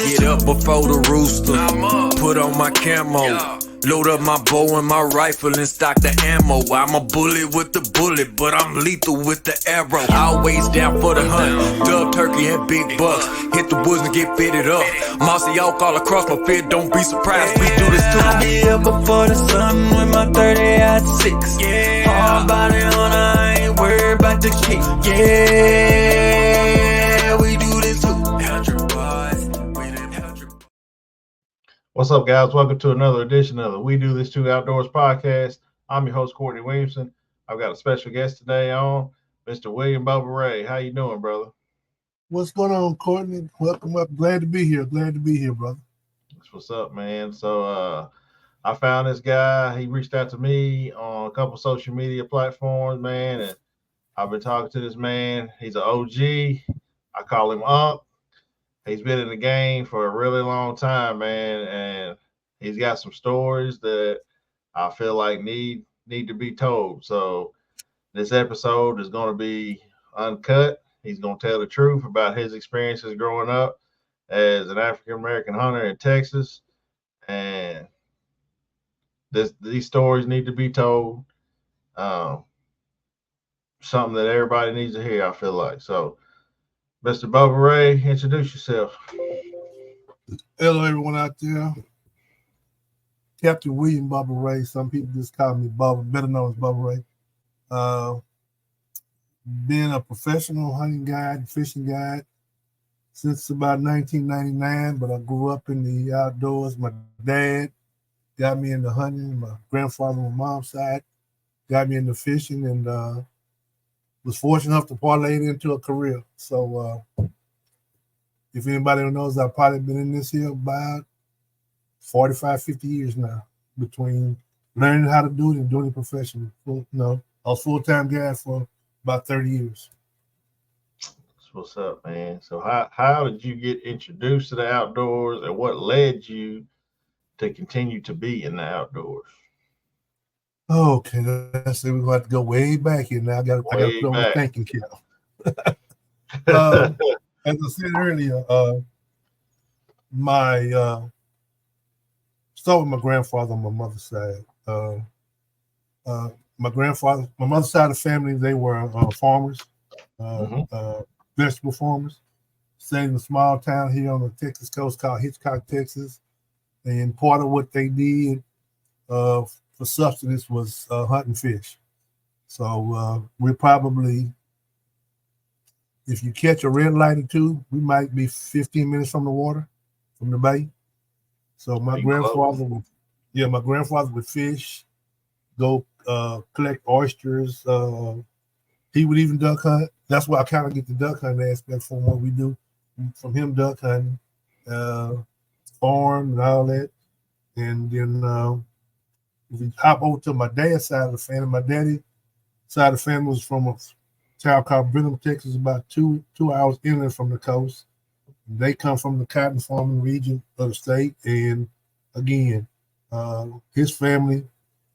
Get up before the rooster, put on my camo. Load up my bow and my rifle and stock the ammo. I'm a bullet with the bullet, but I'm lethal with the arrow. Always down for the hunt, dub turkey and big bucks. Hit the woods and get fitted up. Mossy oak all across my fit, don't be surprised, we do this too. I be up before the sun with my 30 at 6. Hard body on, I ain't worried about the kick. Yeah, we do this too. What's up, guys? Welcome to another edition of the We Do This Too Outdoors podcast. I'm your host, Courtney Williamson. I've got a special guest today on, Mr. Uncle Bubba Ray. How you doing, brother? What's going on, Courtney? Welcome up. Glad to be here. Glad to be here, brother. That's what's up, man. So I found this guy. He reached out to me on a couple social media platforms, man, and I've been talking to this man. He's an OG. I call him Unc. He's been in the game for a really long time, man, and he's got some stories that I feel like need to be told. So this episode is going to be uncut. He's going to tell the truth about his experiences growing up as an African-American hunter in Texas, and these stories need to be told. Something that everybody needs to hear, I feel like. So, Mr. Bubba Ray, introduce yourself. Hello, everyone out there. Captain William Bubba Ray. Some people just call me Bubba, better known as Bubba Ray. Been a professional hunting guide, fishing guide since about 1999, but I grew up in the outdoors. My dad got me into hunting. My grandfather on my mom's side got me into fishing, and was fortunate enough to parlay it into a career. So if anybody knows, I've probably been in this here about 45, 50 years now, between learning how to do it and doing it professionally. I was a full-time guy for about 30 years. That's what's up, man. So how did you get introduced to the outdoors, and what led you to continue to be in the outdoors? Okay, let's say we're going to have to go way back here now. I got to put on my thinking cap. As I said earlier, start with my grandfather on my mother's side. My mother's side of the family, they were farmers, vegetable farmers. Stayed in a small town here on the Texas coast called Hitchcock, Texas. And part of what they did for subsistence was hunting fish. So we're probably, if you catch a red light or two, we might be 15 minutes from the water, from the bay. So my grandfather would fish, go collect oysters. He would even duck hunt. That's why I kind of get the duck hunting aspect from what we do. From him, duck hunting, farm and all that. And then if we hop over to my dad's side of the family, my daddy's side of the family was from a town called Brenham, Texas, about two hours inland from the coast. They come from the cotton farming region of the state. And again, his family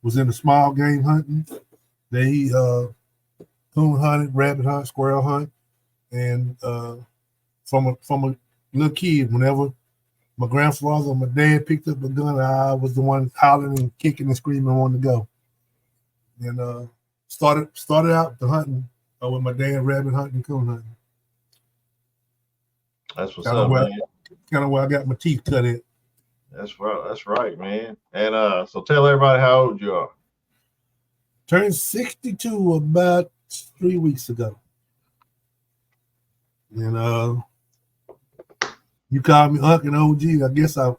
was in the small game hunting. They coon hunted, rabbit hunt, squirrel hunt. And from a little kid, whenever my grandfather or my dad picked up a gun, I was the one hollering and kicking and screaming, wanting to go. And started out the hunting with my dad, rabbit hunting and coon hunting. That's what's up, man. Kind of where I got my teeth cut at. That's right. That's right, man. And so tell everybody how old you are. Turned 62 about 3 weeks ago. And you call me Unc and OG. I guess I'm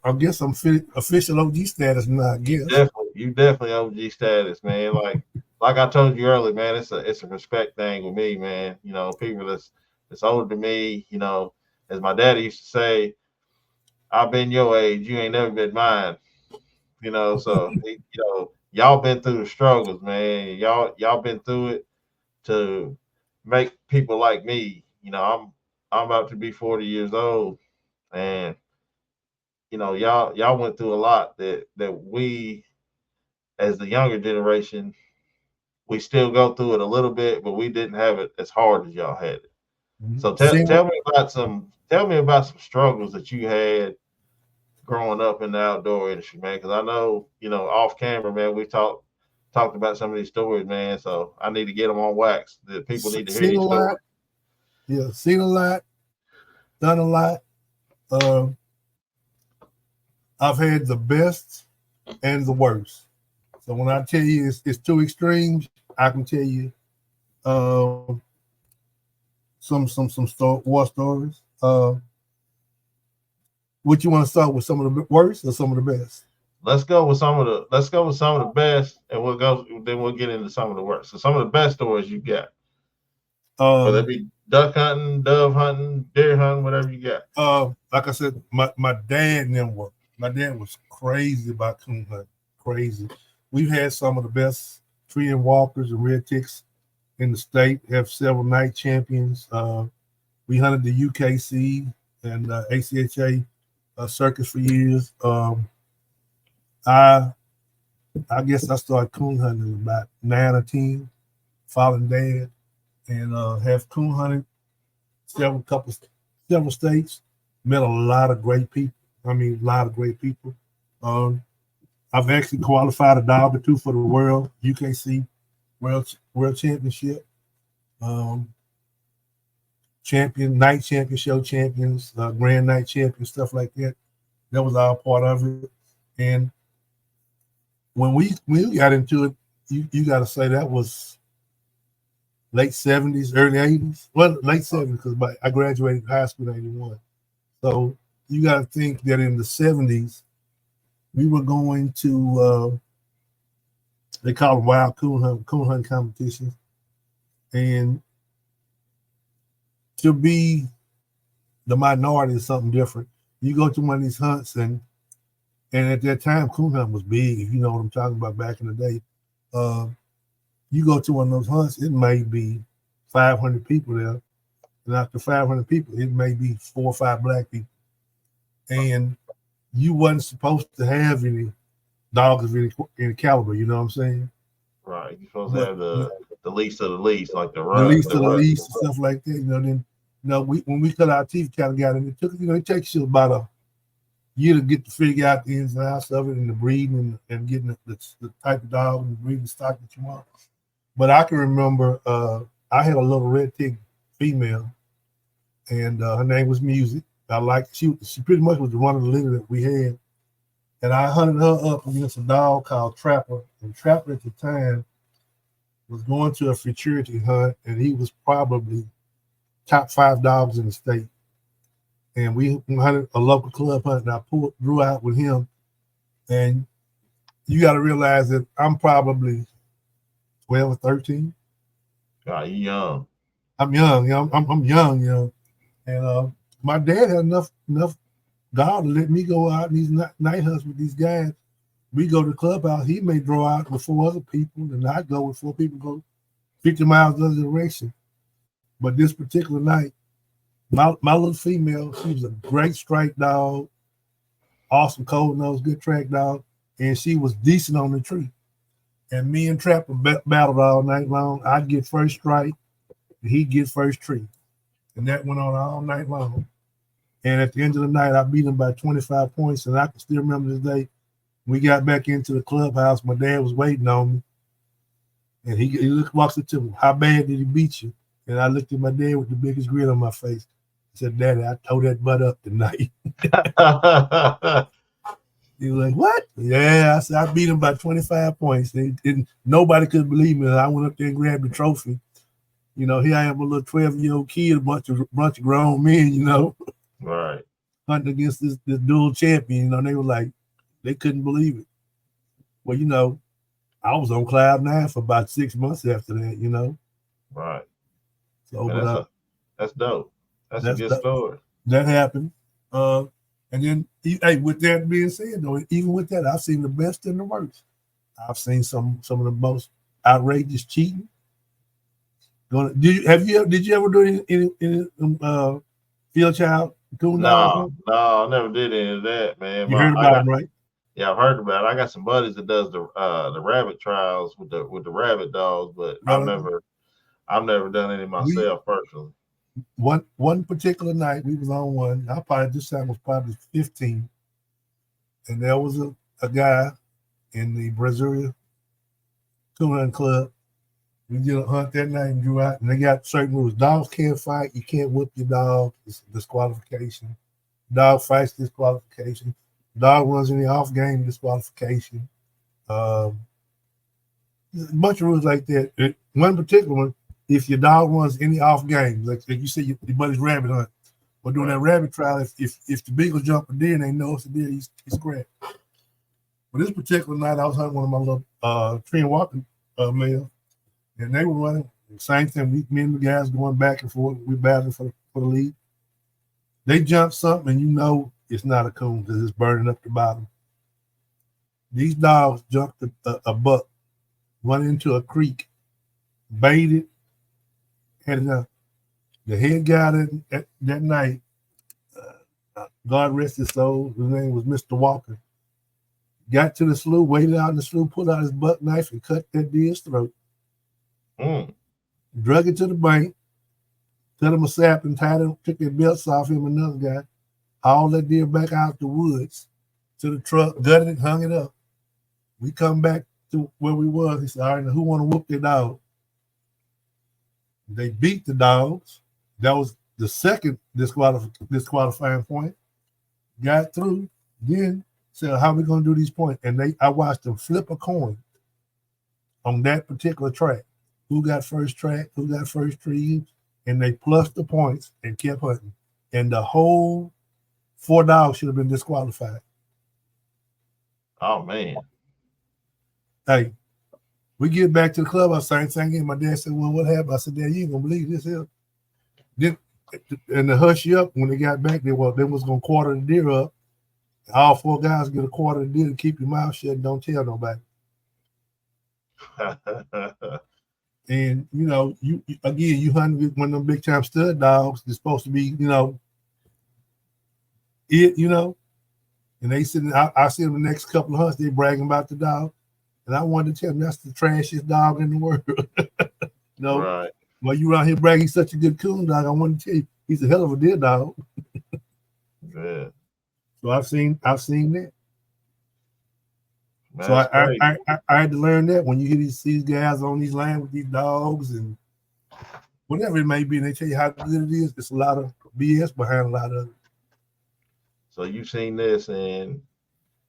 official OG status now. I guess. You definitely OG status, man. Like I told you earlier, man. It's a respect thing with me, man. You know, people that's older than me. You know, as my daddy used to say, I've been your age. You ain't never been mine. You know, so y'all been through the struggles, man. Y'all been through it to make people like me. You know, I'm about to be 40 years old. And y'all went through a lot that we, as the younger generation, we still go through it a little bit, but we didn't have it as hard as y'all had it. So tell me about some struggles that you had growing up in the outdoor industry, man. Because I know, off camera, man, we talked about some of these stories, man. So I need to get them on wax. The people need to hear Seen a these stories. lot. Yeah, seen a lot, done a lot. Uh, I've had the best and the worst. So when I tell you it's two extremes, I can tell you some war stories. What you want to start with? Some of the worst or some of the best? Let's go with some of the best, and we'll get into some of the worst. So some of the best stories you got, whether it be duck hunting, dove hunting, deer hunting, whatever you got. Like I said, my dad never worked. My dad was crazy about coon hunting. Crazy. We've had some of the best tree and walkers and red ticks in the state. Have several night champions. We hunted the UKC and ACHA circus for years. I guess I started coon hunting about 9 or 10, following dad, and have coon hunted several states. Met a lot of great people. I mean, a lot of great people. I've actually qualified a dog or two for the world UKC World Championship. Night champion, show champions, grand night champion, stuff like that. That was all part of it. And when we got into it, you got to say that was late 70s, early 80s. Well, late 70s because I graduated high school in 81. So you got to think that in the 70s, we were going to, they call them wild coon hunt competitions. And to be the minority is something different. You go to one of these hunts, and at that time, coon hunt was big, if you know what I'm talking about back in the day. You go to one of those hunts, it may be 500 people there. And after 500 people, it may be 4 or 5 black people. And you wasn't supposed to have any dogs of any caliber, you know what I'm saying? Right. You're supposed to have the least of the least, like the least of the least, and stuff like that. Then when we cut our teeth, kind of got it. It takes you about a year to get to figure out the ins and outs of it and the breeding and getting the type of dog and the breeding stock that you want. But I can remember I had a little red tick female, and her name was Music. She pretty much was the one of the litter that we had. And I hunted her up against a dog called Trapper. And Trapper at the time was going to a futurity hunt, and he was probably top 5 dogs in the state. And we hunted a local club hunt, and I drew out with him. And you got to realize that I'm probably 12 or 13. God, you young. I'm young. I'm young. And my dad had enough God to let me go out in these night hunts with these guys. We go to the clubhouse. He may draw out with 4 other people, and I go with 4 people, go 50 miles the other direction. But this particular night, my little female, she was a great strike dog, awesome cold nose, good track dog, and she was decent on the tree. And me and Trapper battled all night long. I'd get first strike, and he'd get first tree. And that went on all night long. And at the end of the night, I beat him by 25 points. And I can still remember this day. We got back into the clubhouse. My dad was waiting on me. And he walks up to me. How bad did he beat you? And I looked at my dad with the biggest grin on my face. I said, Daddy, I tore that butt up tonight. He was like, what? Yeah, I said, I beat him by 25 points. Nobody could believe me. I went up there and grabbed the trophy. Here I am, a little 12-year-old kid, a bunch of grown men, Right. hunting against this dual champion. They were like, they couldn't believe it. Well, I was on cloud 9 for about 6 months after that, Right. So, Man, that's dope. That's a good story. That happened. And then, hey, with that being said, though, even with that, I've seen the best and the worst. I've seen some of the most outrageous cheating. Did you ever do any field child? No, I never did any of that, man. You heard about it, right? Yeah, I've heard about it. I got some buddies that does the rabbit trials with the rabbit dogs, but I've never done any myself personally. One particular night we was on one. This time was probably 15, and there was a guy in the Brazilian coon hunting club. We did a hunt that night and drew out, and they got certain rules. Dogs can't fight. You can't whip your dog. It's disqualification. Dog fights, disqualification. Dog runs any off game, disqualification. There's a bunch of rules like that. One particular one, if your dog runs any off game, like you say your buddy's rabbit hunt, or doing that rabbit trial, if the beagles jump a deer and they know it's a deer, he's grabbed. But this particular night, I was hunting one of my little tree and walking males, and they were running the same thing. Me and the guys going back and forth. We battling for the lead. They jumped something, and you know it's not a coon because it's burning up the bottom. These dogs jumped a buck, went into a creek, baited, and the head guy that night, God rest his soul, his name was Mr. Walker, got to the slough, waited out in the slough, pulled out his buck knife and cut that deer's throat. Drug it to the bank, cut him a sap and tied him, took their belts off him, another guy, hauled that deer back out the woods to the truck, gutted it, hung it up. We come back to where we was. He said, all right, now who want to whoop their dog? They beat the dogs. That was the second disqualifying point. Got through, then said, how we going to do these points? And I watched them flip a coin on that particular track. Who got first track, who got first trees, and they plussed the points and kept hunting. And the whole 4 dogs should have been disqualified. Oh, man. Hey, we get back to the club. I was saying thing again. My dad said, well, what happened? I said, Dad, you ain't going to believe this here. Then, and to hush you up, when they got back, they was going to quarter the deer up. All 4 guys get a quarter of the deer to keep your mouth shut and don't tell nobody. And, you know, you hunting with one of them big time stud dogs that's supposed to be, and they sitting, I see them the next couple of hunts, they bragging about the dog. And I wanted to tell them that's the trashiest dog in the world. Right. While you around here bragging he's such a good coon dog, I want to tell you he's a hell of a deer dog. Yeah. So I've seen that. Man, so I had to learn that when you hear these guys on these lands with these dogs and whatever it may be, and they tell you how good it is, there's a lot of BS behind a lot of it. So you've seen this in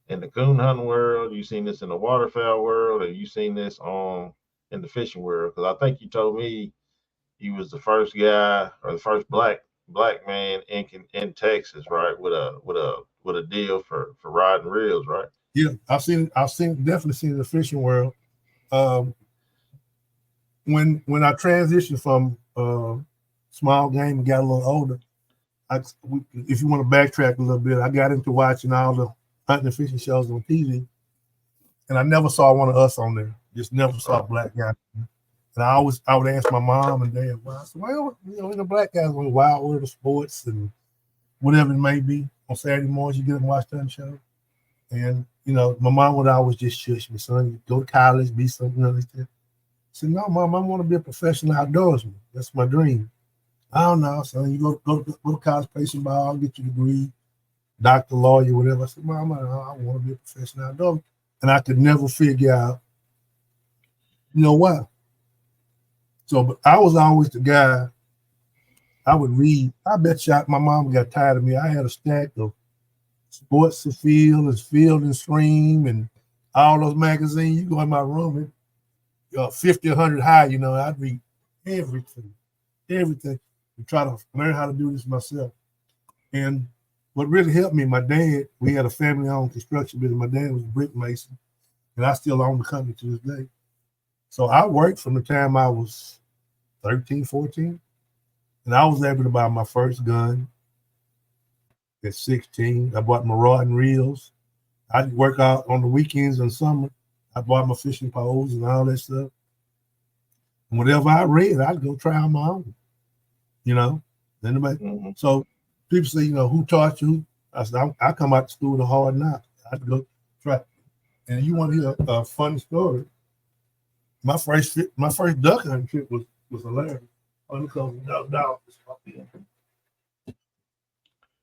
the coon hunting world, you've seen this in the waterfowl world, and you've seen this in the fishing world. Because I think you told me you was the first guy or the first black man in Texas, right? With a deal for riding reels, right? Yeah, I've definitely seen the fishing world. When I transitioned from small game and got a little older, if you want to backtrack a little bit, I got into watching all the hunting and fishing shows on TV, and I never saw one of us on there. Just never saw a black guy. And I would ask my mom and dad, well, I said, well, the black guys on Wild World of Sports and whatever it may be on Saturday mornings, you get them watch that show. And my mom would always just shush me, son, you go to college, be something like that. I said, no, Mom, I want to be a professional outdoorsman. That's my dream. I don't know, son. You go to college, play some ball, get your degree, doctor, lawyer, whatever. I said, Mom, I want to be a professional outdoorsman. And I could never figure out, why. So, but I was always the guy, I would read. I bet you my mom got tired of me. I had a stack of Sports and Field and Stream, and all those magazines. You go in my room, 50, 100 high, I'd read everything, and try to learn how to do this myself. And what really helped me, my dad, we had a family-owned construction business. My dad was a brick mason, and I still own the company to this day. So I worked from the time I was 13, 14, and I was able to buy my first gun at 16. I bought my rod and reels. I'd work out on the weekends and summer. I bought my fishing poles and all that stuff. And whatever I read, I'd go try on my own. Anybody? Mm-hmm. So people say, who taught you? I said, I come out to school with a hard knock. I'd go try. And you want to hear a funny story? My first duck hunting trip was hilarious.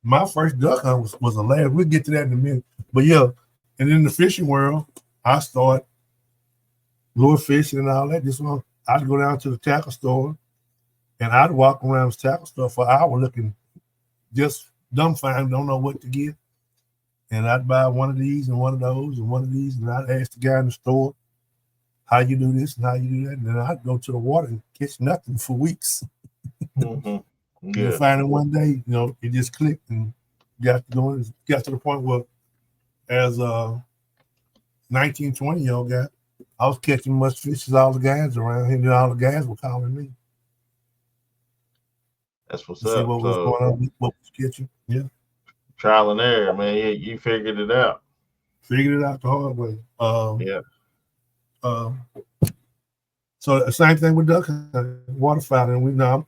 My first duck hunt was hilarious. We'll get to that in a minute. But yeah, and in the fishing world, I start lure fishing and all that. Just one, I'd go down to the tackle store and I'd walk around the tackle store for an hour looking just dumbfounded, don't know what to get. And I'd buy one of these and one of those and one of these, and I'd ask the guy in the store how you do this and how you do that. And then I'd go to the water and catch nothing for weeks. Mm-hmm. Yeah. And finally one day, it just clicked and got to the point where as a 19, 20-year-old guy, I was catching much fish as all the guys around here, and all the guys were calling me. That's what's to up. See what was going on, what was catching. Yeah. Trial and error, man. You figured it out. Figured it out the hard way. Yeah. So the same thing with duck hunting, waterfowl, and we know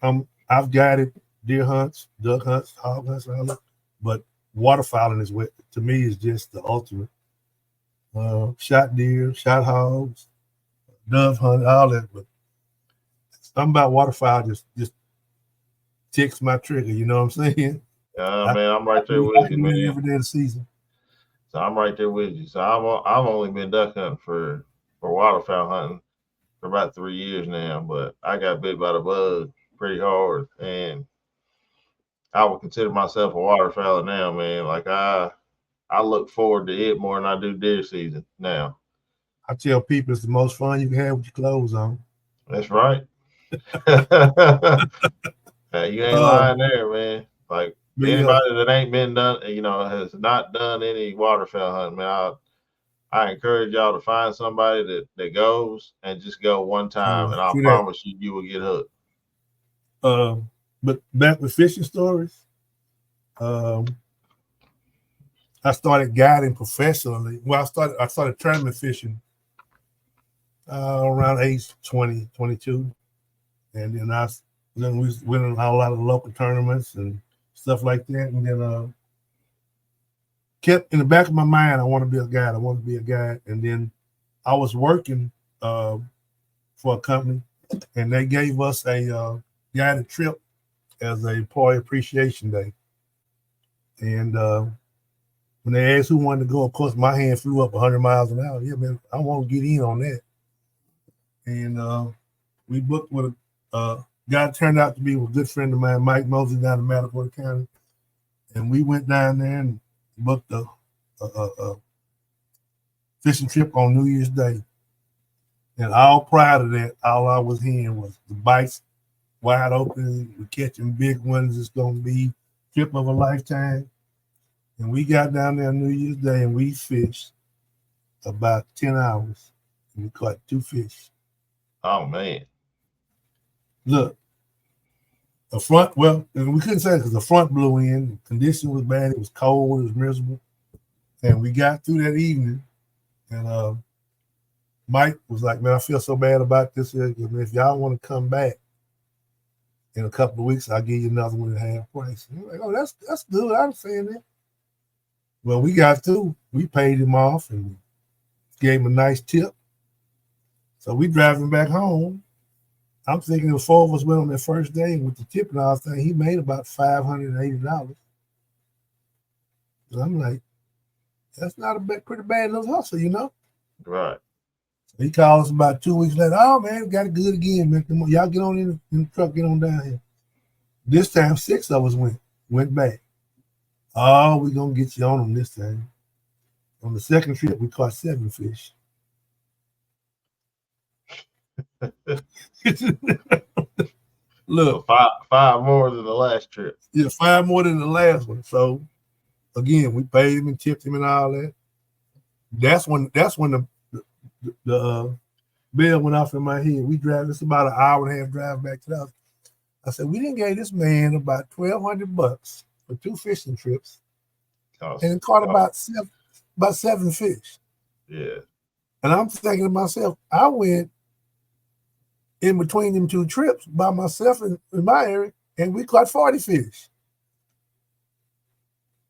I've guided deer hunts, duck hunts, hog hunts, all that, but waterfowling is what to me is just the ultimate. Shot deer, shot hogs, dove hunt, all that, but something about waterfowl just ticks my trigger. You know what I'm saying? Man, I'm right there with you, man. Every day of the season. So I'm right there with you. So I've only been duck hunting for waterfowl hunting for about 3 years now, but I got bit by the bug pretty hard, and I would consider myself a waterfowler now, man. Like I look forward to it more than I do deer season now. I tell people it's the most fun you can have with your clothes on. That's right. You ain't lying there, man. Like anybody that ain't been done, has not done any waterfowl hunting, man. I encourage y'all to find somebody that goes and just go one time, and I promise you will get hooked. But back with fishing stories, I started guiding professionally. Well, I started tournament fishing around age 20, 22. And then we went in a lot of local tournaments and stuff like that. And then kept in the back of my mind, I want to be a guide. I want to be a guide. And then I was working for a company, and they gave us a guided trip as an employee appreciation day. And when they asked who wanted to go, of course, my hand flew up 100 miles an hour. Yeah, man, I want to get in on that. And we booked with a guy that turned out to be a good friend of mine, Mike Mosley, down in Matagorda County. And we went down there and booked a fishing trip on New Year's Day. And all prior to that, all I was hearing was the bites wide open. We're catching big ones. It's going to be trip of a lifetime. And we got down there on New Year's Day and we fished about 10 hours. And we caught 2 fish. Oh, man. Look, the front, well, we couldn't say it because the front blew in. The condition was bad. It was cold. It was miserable. And we got through that evening. And Mike was like, man, I feel so bad about this. If y'all want to come back in a couple of weeks, I'll give you another one at half price. And we're like, oh, that's good. I understand that. Well, we got through. We paid him off and gave him a nice tip. So we driving back home. I'm thinking the 4 of us went on that first day, and with the tip and all that, he made about $580. And I'm like, that's not pretty bad little hustle, Right. So he called us about 2 weeks later. Oh, man, we got it good again, man. Come on, y'all get on in the truck, get on down here. This time, 6 of us went back. Oh, we're going to get you on them this time. On the second trip, we caught 7 fish. Look, five more than the last trip. Yeah, 5 more than the last one. So again, we paid him and tipped him and all that. That's when the bell went off in my head. We drive. It's about an hour and a half drive back to the house. I said, we didn't give this man about $1,200 for 2 fishing trips, and caught about 7 fish. Yeah. And I'm thinking to myself, I went in between them 2 trips by myself in my area, and we caught 40 fish.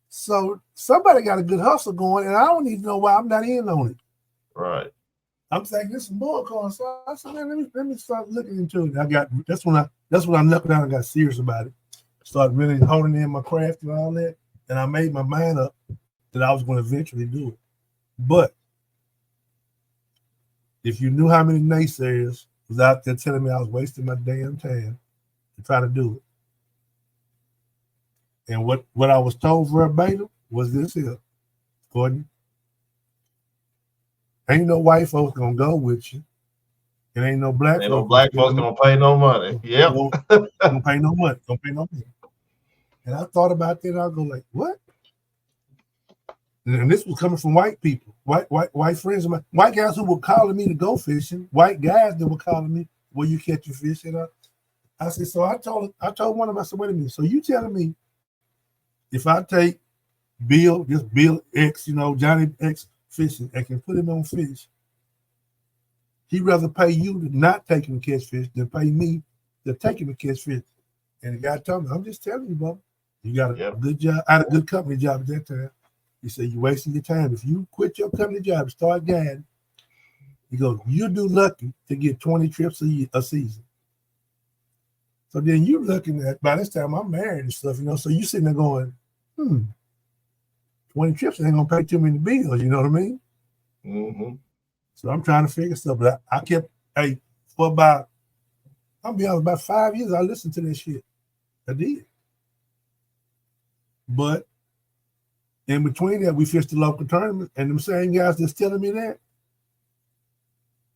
So somebody got a good hustle going, and I don't even know why I'm not in on it. Right. I'm thinking this is more calling. So I said, man, let me start looking into it. That's when I knuckled down and got serious about it. Started really honing in my craft and all that. And I made my mind up that I was going to eventually do it. But if you knew how many naysayers was out there telling me I was wasting my damn time to try to do it, and what I was told verbatim was this here, Gordon, ain't no white folks gonna go with you, and ain't no black Ain't no folks black folks gonna pay no money. Yep. Don't pay no money. Don't pay no money. And I thought about that, and I go like, what? And this was coming from white people, white friends of mine, white guys who were calling me to go fishing, white guys that were calling me, "Will you catch your fish?" And I said, so I told one of them, I said, wait a minute, so you telling me if I take Bill X, Johnny X fishing, and can put him on fish, he'd rather pay you to not take him to catch fish than pay me to take him to catch fish. And the guy told me, I'm just telling you, Bubba, you got a good job. I had a good company job at that time. He said, you're wasting your time. If you quit your company job and start guiding, he goes, you'll do lucky to get 20 trips a season. So then you're looking at, by this time I'm married and stuff, so you sitting there going, 20 trips ain't gonna pay too many bills, you know what I mean? Mm-hmm. So I'm trying to figure stuff, but I kept, for about, I'll be honest, about 5 years, I listened to that shit. I did. But in between that, we fished the local tournament, and them same guys that's telling me that,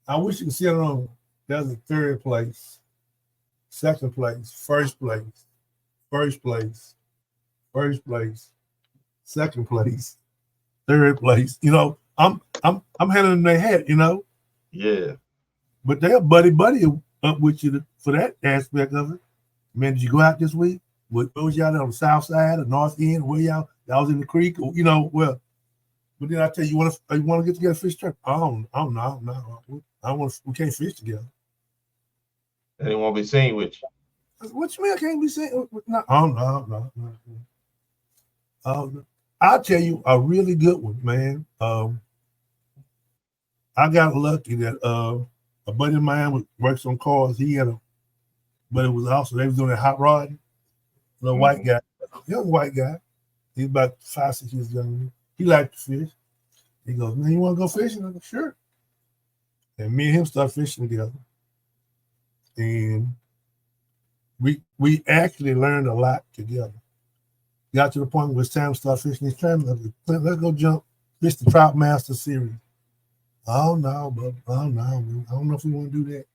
I wish you could see it on, that was third place, second place, first place, second place, third place. I'm handling their head, Yeah. But they're buddy up with you for that aspect of it. Man, did you go out this week? Where was y'all on the south side or north end? Where y'all was in the creek? Or, well. But then I tell you, you want to get together fish trip? Oh, no. We can't fish together. They didn't want to be seen with you. What you mean I can't be seen? No. I'll tell you a really good one, man. I got lucky that a buddy of mine works on cars. He had but it was also, they was doing a hot rod. Little white guy, young white guy. He's about 5-6 years younger than me. He liked to fish. He goes, man, you want to go fishing? I go, sure. And me and him started fishing together. And we actually learned a lot together. Got to the point where it's time to start fishing these tournaments. Let's go jump, fish the Trout Master Series. Oh no, but man. I don't know if we want to do that.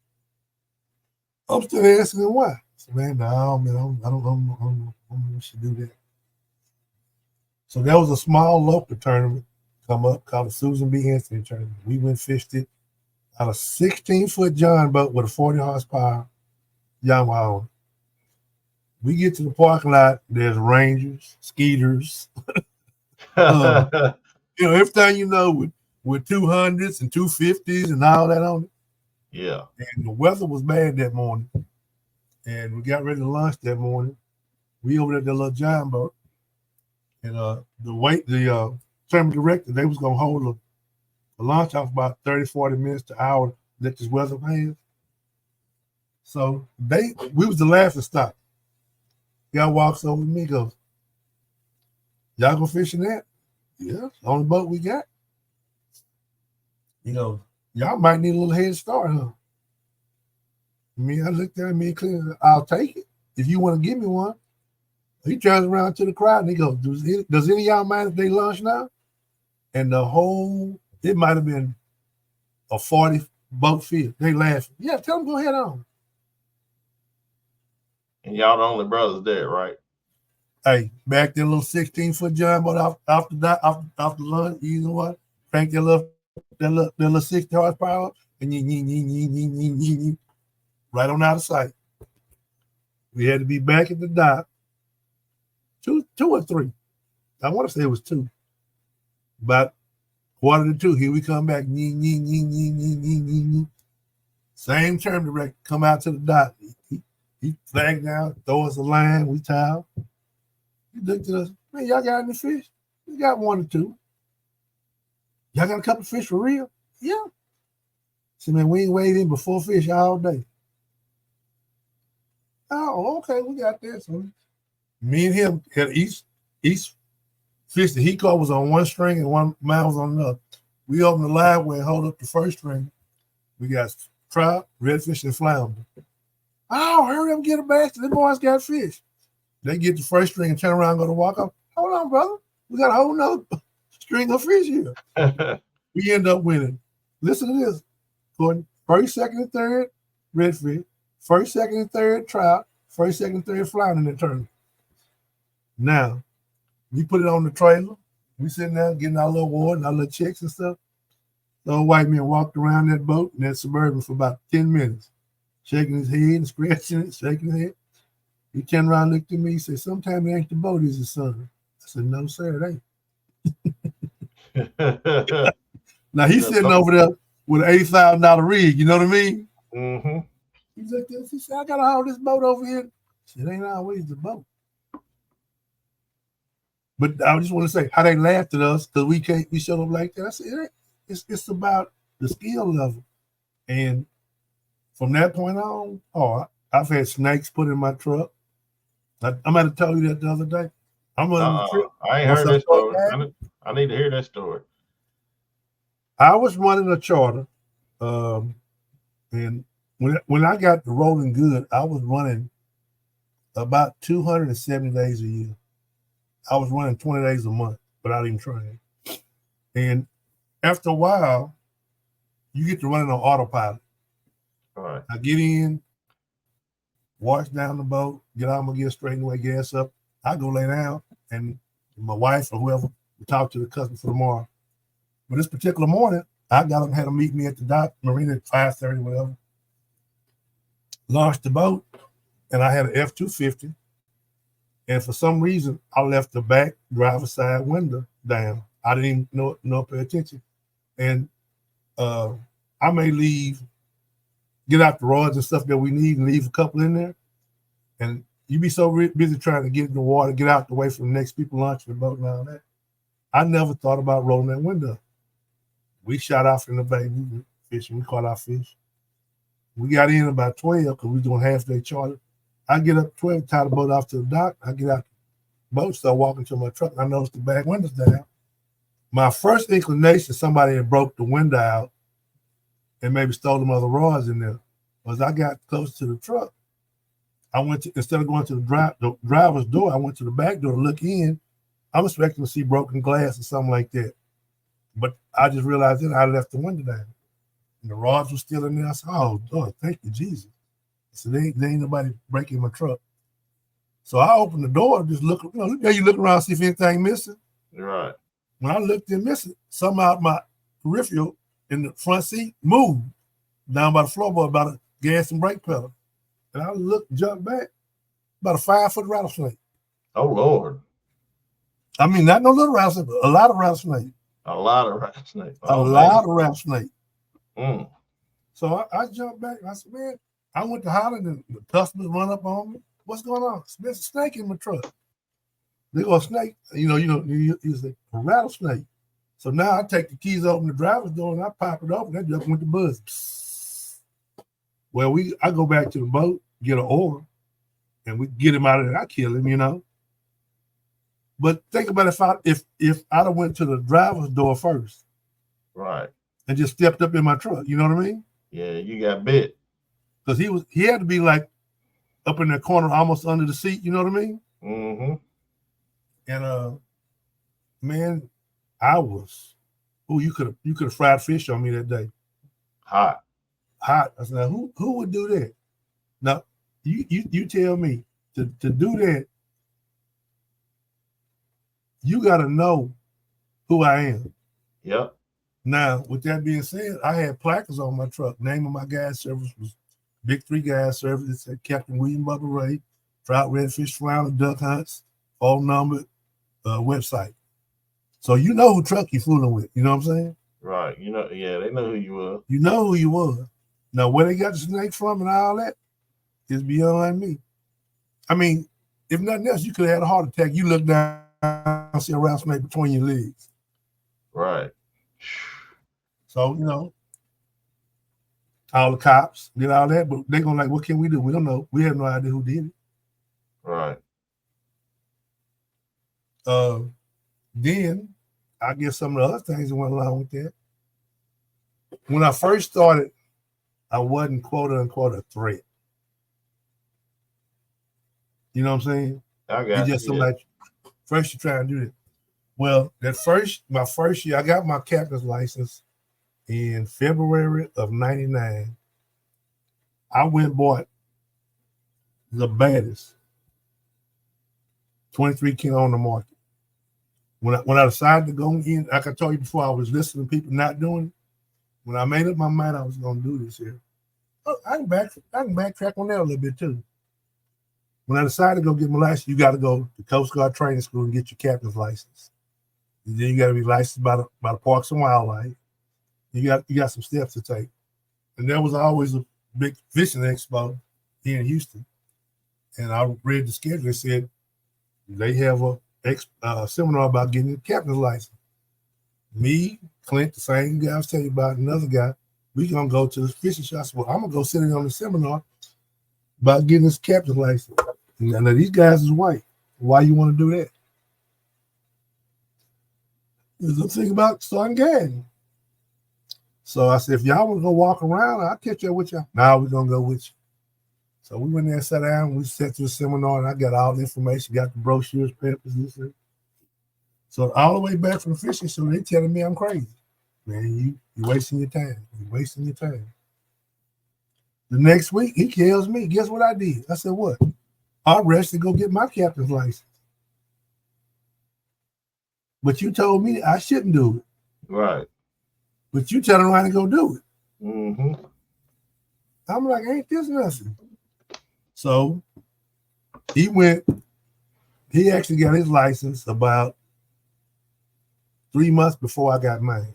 I'm still asking him why. So man, no, man, I don't know if we should do that. So there was a small local tournament come up called the Susan B. Anthony tournament. We went fished it out of 16-foot John boat with a 40 horsepower Yamaha. We get to the parking lot. There's rangers, skeeters, everything with 200s and 250s and all that on it. Yeah. And the weather was bad that morning, and we got ready to lunch that morning. We over at the little giant boat, and the tournament director, they was gonna hold a lunch off about 30-40 minutes to hour. Let this weather pass. So we was the laughing stock. Guy walks over to me, goes, y'all go fishing that? Yeah, on the boat we got. Y'all might need a little head start, huh? I looked at me and clear. I'll take it if you want to give me one. He turns around to the crowd and he goes, does any of y'all mind if they lunch now? And it might have been a 40 boat field. They laughing. Yeah, tell them go ahead on. And y'all the only brothers there, right? Hey, back there, little 16-foot John boat off the lunch. You know what? Crank that little 60 horsepower and right on out of sight. We had to be back at the dock. Two or three. I want to say it was 2. About 1:45. Here we come back. Same term director come out to the dock. He flagged down, throw us a line, we tie. He looked at us, man, y'all got any fish? We got 1 or 2. Y'all got a couple of fish for real? Yeah. See, man, we ain't weighed in before fish all day. Oh, okay, we got this. So me and him had each fish that he caught was on one string and one mine was on another. We opened the live well and hold up the first string. We got trout, redfish, and flounder. Oh, hurry up and get a basket. Them boys got fish. They get the first string and turn around and go to walk up. Hold on, brother. We got a whole nother string of fish here. We end up winning. Listen to this. Gordon, first, second, and third, redfish. First, second, and third, trout. First, second, and third, flounder in the tournament. Now, we put it on the trailer. We sitting there getting our little award and our little checks and stuff. The old white man walked around that boat and that Suburban for about 10 minutes, shaking his head and scratching it, shaking his head. He turned around and looked at me. He said, "Sometimes it ain't the boat, it's the sun." I said, "No, sir, it ain't." Now he's sitting over there with an $80,000 rig, you know what I mean? Mm-hmm. He's like this. He said, "I gotta haul this boat over here." I said, "It ain't always the boat." But I just want to say how they laughed at us because we showed up like that. I said, it's about the skill level. And from that point on, I've had snakes put in my truck. I might have told you that the other day. I'm on the trip. I ain't heard that story. I need to hear that story. I was running a charter, and when I got the rolling good, I was running about 270 days a year. I was running 20 days a month without even trying. And after a while, you get to running on autopilot. All right. I get in, wash down the boat, get out my gear, straighten away, gas up. I go lay down, and my wife or whoever will talk to the customer for tomorrow. But this particular morning, I got them, had them meet me at the dock, marina at 5:30, whatever. Launched the boat, and I had an F-250. And for some reason, I left the back driver's side window down. I didn't even know pay attention. And I may get out the rods and stuff that we need and leave a couple in there. And you be so busy trying to get in the water, get out the way from the next people launching the boat and all that. I never thought about rolling that window. We shot off in the bay. We were fishing. We caught our fish. We got in about 12 because we were doing half-day charter. I get up 12, tie the boat off to the dock. I get out the boat, start walking to my truck. I noticed the back window's down. My first inclination, somebody had broke the window out and maybe stole them other rods in there. Was I got close to the truck, I went to, instead of going to the driver's door, I went to the back door to look in. I'm expecting to see broken glass or something like that. But I just realized that I left the window down. And the rods were still in there. I said, "Oh, Lord, thank you, Jesus." So there ain't nobody breaking my truck. So I opened the door, just look, you look around, see if anything missing. Right. When I looked and missing, somehow my peripheral in the front seat moved down by the floorboard, about a gas and brake pedal. And I looked, jumped back, about a 5-foot rattlesnake. Oh, Lord. I mean, not no little rattlesnake, but a lot of rattlesnake. A lot of rattlesnake. A lot of rattlesnake. Mm. So I jumped back. I said, "Man," I went to Holland and the customers run up on me. "What's going on?" "There's a snake in my truck." They go, "A snake?" You say, "A rattlesnake." So now I take the keys, open the driver's door, and I pop it open. That just went to buzz. Psst. Well, I go back to the boat, get an oar, and we get him out of there. I kill him, But think about if I'd have went to the driver's door first, right, and just stepped up in my truck. You know what I mean? Yeah, you got bit. Because he had to be like up in that corner, almost under the seat. You know what I mean? Mm-hmm. And man, I was. You could have fried fish on me that day. Hot. I said, "Now, who would do that?" Now, you tell me to do that. You got to know who I am. Yep. Now, with that being said, I had placards on my truck. Name of my gas service was Big 3 Gas Service. It said Captain Uncle Bubba Ray, trout, redfish, flounder, duck hunts, phone number, website. So you know who truck you fooling with. You know what I'm saying? Right. Yeah, they know who you were. You know who you were. Now, where they got the snake from and all that is beyond me. I mean, if nothing else, you could have had a heart attack. You look down and see a rattlesnake between your legs. Right. So, all the cops did all that, but they're going to what can we do? We don't know. We have no idea who did it. Right. Then I guess some of the other things that went along with that. When I first started, I wasn't quote unquote a threat. You know what I'm saying? I You got just you. somebody first you try and do that. Well, my first year, I got my captain's license in February of '99. I went and bought the baddest 23 kilo on the market. When I decided to go in, like I told you before, I was listening to people not doing it. When I made up my mind I was going to do this here, I can backtrack on that a little bit too. When I decided to go get my license, you got to go to Coast Guard training school and get your captain's license. And then you got to be licensed by the Parks and Wildlife. You got some steps to take. And there was always a big fishing expo here in Houston. And I read the schedule and said they have a seminar about getting a captain's license. Me, Clint, the same guy I was telling you about, another guy, we gonna go to the fishing shop. Well, I'm gonna go sit in on the seminar about getting this captain's license. And now these guys is white. Why you want to do that? Because I'm thinking about starting gagging. So I said, if y'all want to go walk around, I'll catch up with y'all. Now we're gonna go with you. So we went there and sat down, we sat through the seminar, and I got all the information, got the brochures, papers, this and that. So all the way back from the fishing show, they telling me I'm crazy. Man, you wasting your time. You're wasting your time. The next week, he tells me, guess what I did? I said, what? I rushed to go get my captain's license. But you told me I shouldn't do it. Right. But you telling me to go do it. Mm-hmm. I'm like, ain't this nothing? So he actually got his license about 3 months before I got mine.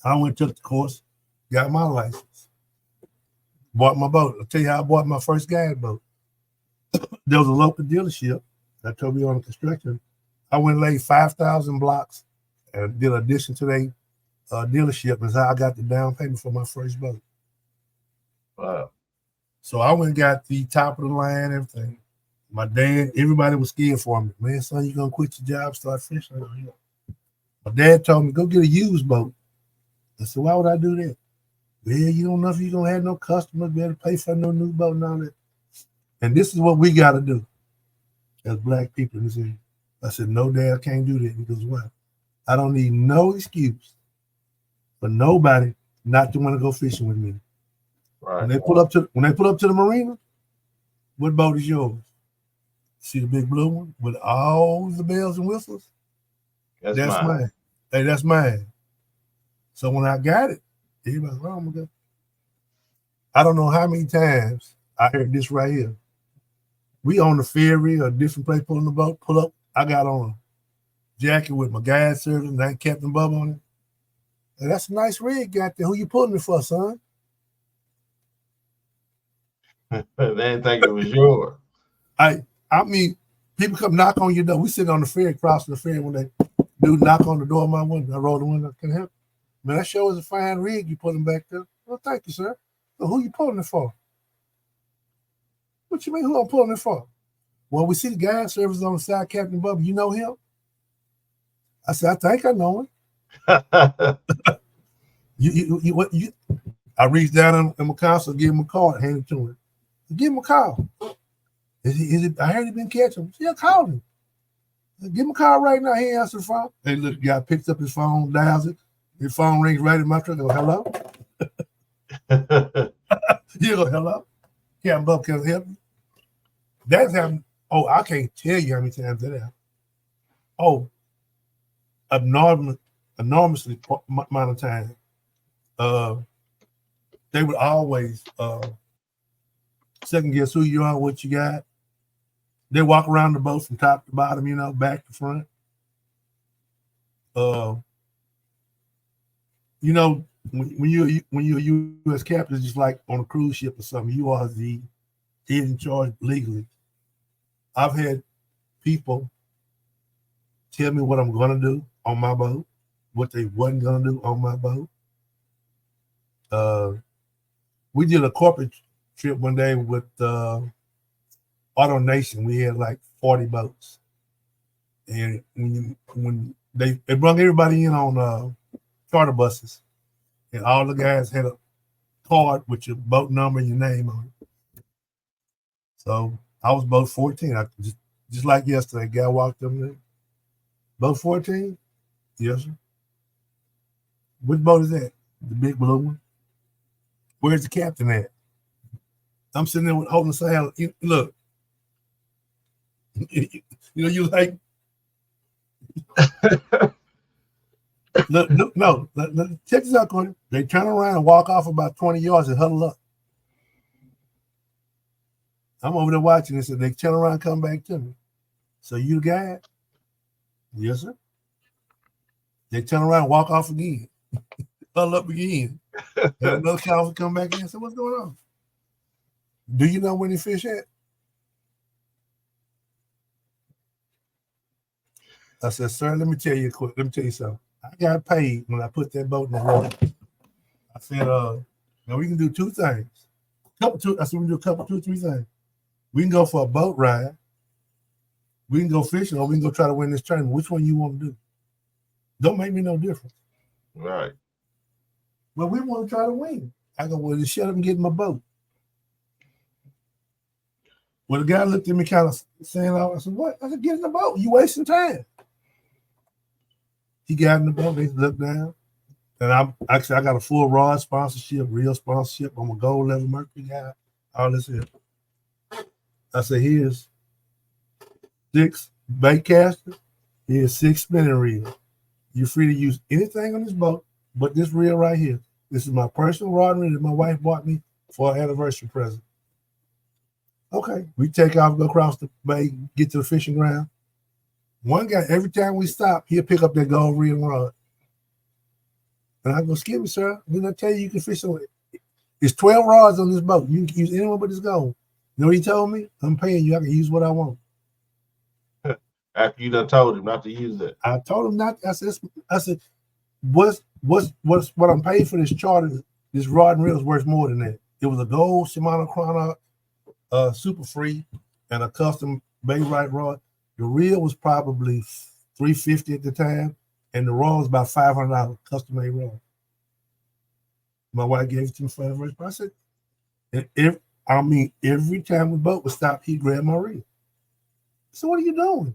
I went to the course, got my license, bought my boat. I'll tell you how I bought my first guide boat. There was a local dealership that told me on the construction. I went and laid 5,000 blocks and did an addition to their dealership. That's how I got the down payment for my first boat. Wow. So I went and got the top of the line, everything. My dad, everybody was scared for me. Man, son, you gonna quit your job, start fishing? My dad told me, go get a used boat. I said, why would I do that? Well, you don't know if you're gonna have no customers, be able to pay for no new boat and all that. And this is what we gotta do as black people in this area. I said, no, Dad, I can't do that. Because why? I don't need no excuse for nobody not to want to go fishing with me. Right. When they pull up to the marina, what boat is yours? See the big blue one with all the bells and whistles? That's mine. Hey, that's mine. So when I got it, everybody's like, oh my God. I don't know how many times I heard this right here. We on the ferry or a different place pulling the boat, pull up. I got on a jacket with my guide service and that Captain Bubba on it. And that's a nice rig got there. Who you pulling it for, son? They didn't think it was yours. I mean, people come knock on your door. We sit on the ferry, crossing the ferry when they do knock on the door of my window. I roll the window, can I help? Man, that sure is a fine rig you pulling back there. Well, thank you, sir. So who you pulling it for? What you mean, who I'm pulling it for? Well, we see the guide service on the side, Captain Bubba. You know him? I said, I think I know him. I reached down in my console, gave him a call, hand it to him. Give him a call. I heard he been catching. Yeah, call him. Give him a call right now. He ain't answer the phone. Hey, look, the guy picks up his phone, dials it. His phone rings right in my truck. I go, hello? You go, hello? Captain Bubba, can I help you? That's happened. Oh, I can't tell you how many times that happened. Oh, enormously amount of time. They would always second guess who you are, what you got. They walk around the boat from top to bottom, back to front. When you're a U.S. captain, just like on a cruise ship or something, you are the head in charge legally. I've had people tell me what I'm going to do on my boat, what they wasn't going to do on my boat. We did a corporate trip one day with Auto Nation. We had like 40 boats. And when they brought everybody in on charter buses, and all the guys had a card with your boat number and your name on it. So I was boat 14. I just like yesterday, guy walked up there. Boat 14? Yes, sir. Which boat is that? The big blue one? Where's the captain at? I'm sitting there holding the sail. Look, you like, look, no, check this out, Corey. They turn around and walk off about 20 yards and huddle up. I'm over there watching this, and they turn around and come back to me. So you the guy? Yes, sir. They turn around and walk off again. Huddle up again. And another conference come back in and say, what's going on? Do you know where the fish at? I said, sir, let me tell you something. I got paid when I put that boat in the water. I said, now we can do two things. I said, we can do two or three things. We can go for a boat ride. We can go fishing, or we can go try to win this tournament. Which one you want to do? Don't make me no difference. Right. Well, we want to try to win. I go, well, just shut up and get in my boat. Well, the guy looked at me kind of saying, I said, what? I said, get in the boat. You wasting time. He got in the boat. They looked down. And I got a full rod sponsorship, real sponsorship. I'm a gold level Mercury guy. All this here. I said, here's 6 bait casters. Here's 6 spinning reels. You're free to use anything on this boat but this reel right here. This is my personal rod reel that my wife bought me for an anniversary present. Okay, we take off, go across the bay, get to the fishing ground. One guy, every time we stop, he'll pick up that gold reel rod. And I go, excuse me, sir, didn't I tell you can fish on it? There's 12 rods on this boat. You can use anyone but this gold. You know what he told me? I'm paying you. I can use what I want. After you done told him not to use it. I told him not. I said, what I'm paying for this charter, this rod and reel is worth more than that. It was a gold Shimano Chrono super free and a custom Bayrite rod. The reel was probably $350 at the time, and the rod was about $500 custom made rod. My wife gave it to me for the first price. I said, every time the boat would stop, he'd grab my reel. So what are you doing?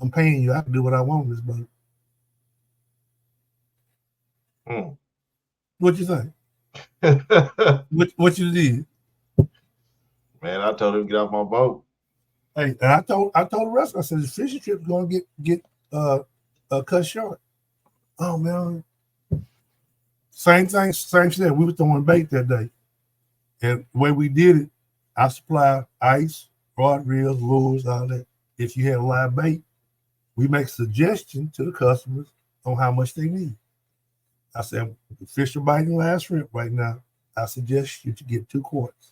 I'm paying you. I can do what I want with this boat. What you think? what you did? Man, I told him to get off my boat. Hey, and I told the rest. I said the fishing trip's going to get cut short. Oh man, same thing. We were throwing bait that day, and the way we did it, I supply ice, rod reels, lures, all that. If you had a live bait, we make suggestions to the customers on how much they need. I said, the fish are biting last shrimp right now. I suggest you to get 2 quarts.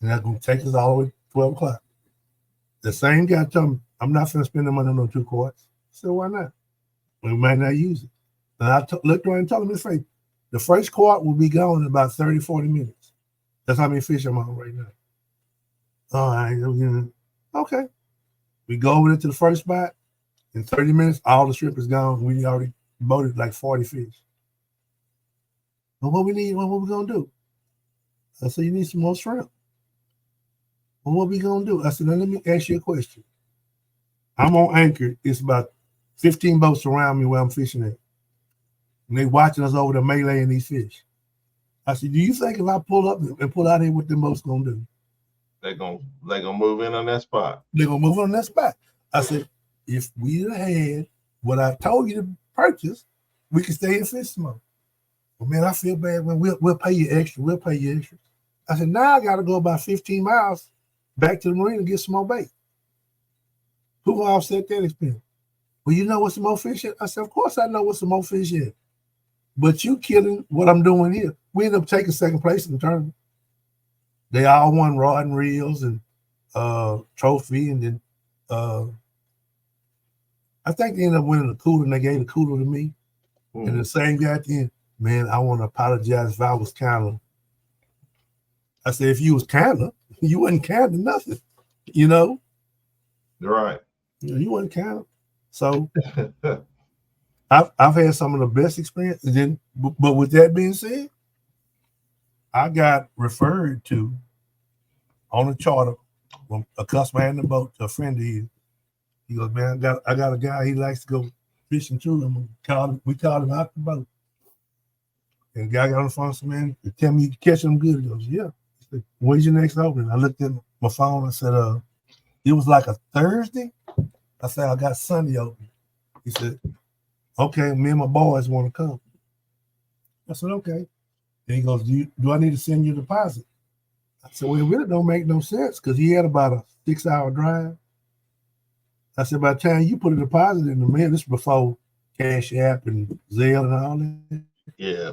And that's going to take us all the way to 12 o'clock. The same guy told me, I'm not going to spend the money on no 2 quarts. I said, why not? We might not use it. And I looked around and told him his face. The first quart will be gone in about 30, 40 minutes. That's how many fish I'm on right now. All right. Okay. We go over to the first spot. In 30 minutes, all the shrimp is gone. We already boated like 40 fish. But what we need, what we going to do? I said, you need some more shrimp. Well, what we going to do? I said, now let me ask you a question. I'm on anchor. It's about 15 boats around me where I'm fishing at. And they watching us over there meleeing these fish. I said, do you think if I pull up and pull out here, what them boats going to do? They're gonna move in on that spot. They're going to move on that spot. I said, if we had what I told you to purchase, we can stay in fish mode. Well, man, I feel bad when we'll pay you extra. We'll pay you extra. I said, now I got to go about 15 miles back to the marina and get some more bait. Who will offset that expense? Well, you know what some more fish is? I said, of course I know what some more fish is. But you killing what I'm doing here. We ended up taking second place in the tournament. They all won rod and reels and trophy. And then I think they ended up winning the cooler, and they gave the cooler to me. And the same guy at the end, man, I want to apologize if I was kind of. I said, if you was kind of, you wasn't kind of nothing, you know? Right. You wasn't counting. So I've had some of the best experiences. Then, but with that being said, I got referred to on a charter from a customer had in the boat to a friend of his. He goes, man, I got a guy. He likes to go fishing too. And we called him out the boat. And the guy got on the phone and said, man, tell me you catch them good. He goes, yeah. He said, when's your next opening? I looked at my phone. I said, it was like a Thursday. I said, I got Sunday open. He said, okay, me and my boys want to come. I said, okay. And he goes, do I need to send you a deposit? I said, well, it really don't make no sense because he had about a 6-hour drive. I said, by the time you put a deposit in the mail, this is before Cash App and Zelle and all that. Yeah.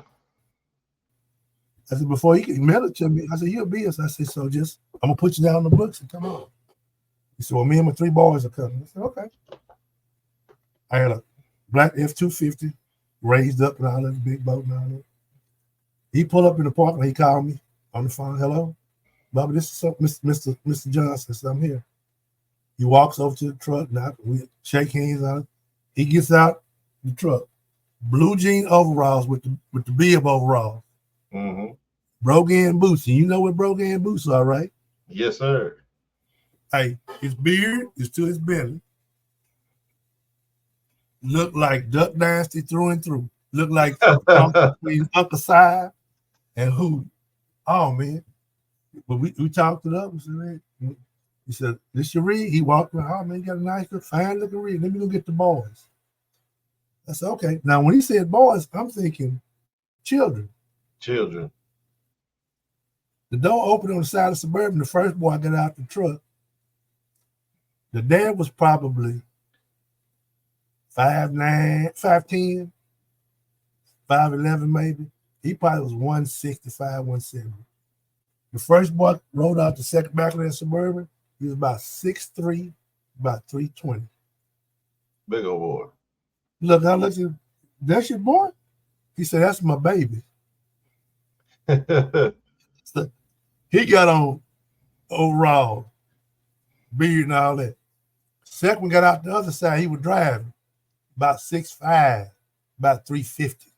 I said, before you can mail it to me, I said, you'll be us. I said, so just, I'm going to put you down on the books and come on. He said, well, me and my 3 boys are coming. I said, okay. I had a black F-250 raised up and all that, big boat and all that. He pulled up in the park and he called me on the phone. Hello, Bubba, this is Mr. Johnson. I said, I'm here. He walks over to the truck. Now we shake hands on it. He gets out the truck. Blue jean overalls with the bib overalls. Mm-hmm. Brogan boots. And you know what Brogan boots are, right? Yes, sir. Hey, his beard is to his belly. Look like Duck Dynasty through and through. Look like between Uncle Si and who? Oh, man. But we talked it up. He said, this your read? He walked around. Oh, man, you got a nice, fine looking read. Let me go get the boys. I said, okay. Now, when he said boys, I'm thinking children. Children. The door opened on the side of Suburban. The first boy got out the truck. The dad was probably 5'9", 5'10", 5'11", maybe. He probably was 165, 170. The first boy rode out the second back of that Suburban. He was about 6'3", about 320. Big old boy. Look, I looked at him. That's your boy? He said, that's my baby. So he got on overall, beard and all that. Second one got out the other side. He was driving about 6'5", about 350.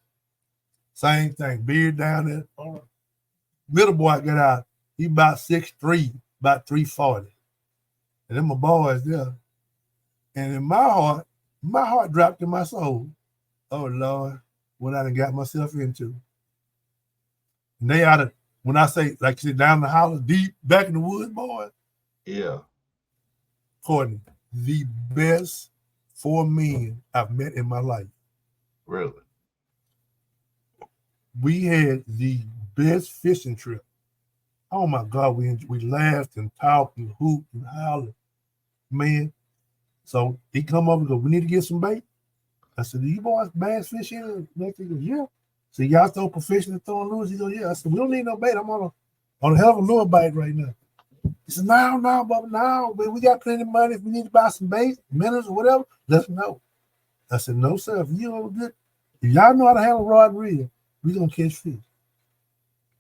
Same thing, beard down there. Middle boy got out. He about 6'3", about 340. And then my boys there. And in my heart dropped in my soul. Oh, Lord, what I done got myself into. And they out of, when I say, like you said, down the holler, deep, back in the woods, boy. Yeah. Courtney, the best 4 men I've met in my life. Really? We had the best fishing trip. Oh my God, we laughed and talked and hooped and hollered. Man. So he come up and go, we need to get some bait. I said, do you boys bass fishing? Next he goes, yeah. So y'all still proficient at throwing lures? He goes, yeah. I said, we don't need no bait. I'm on a hell of a lure bite right now. He said, no, Bubba, no. But we got plenty of money. If we need to buy some bait, minnows or whatever, let us know. I said, no, sir. If y'all know how to handle rod and reel, we gonna catch fish.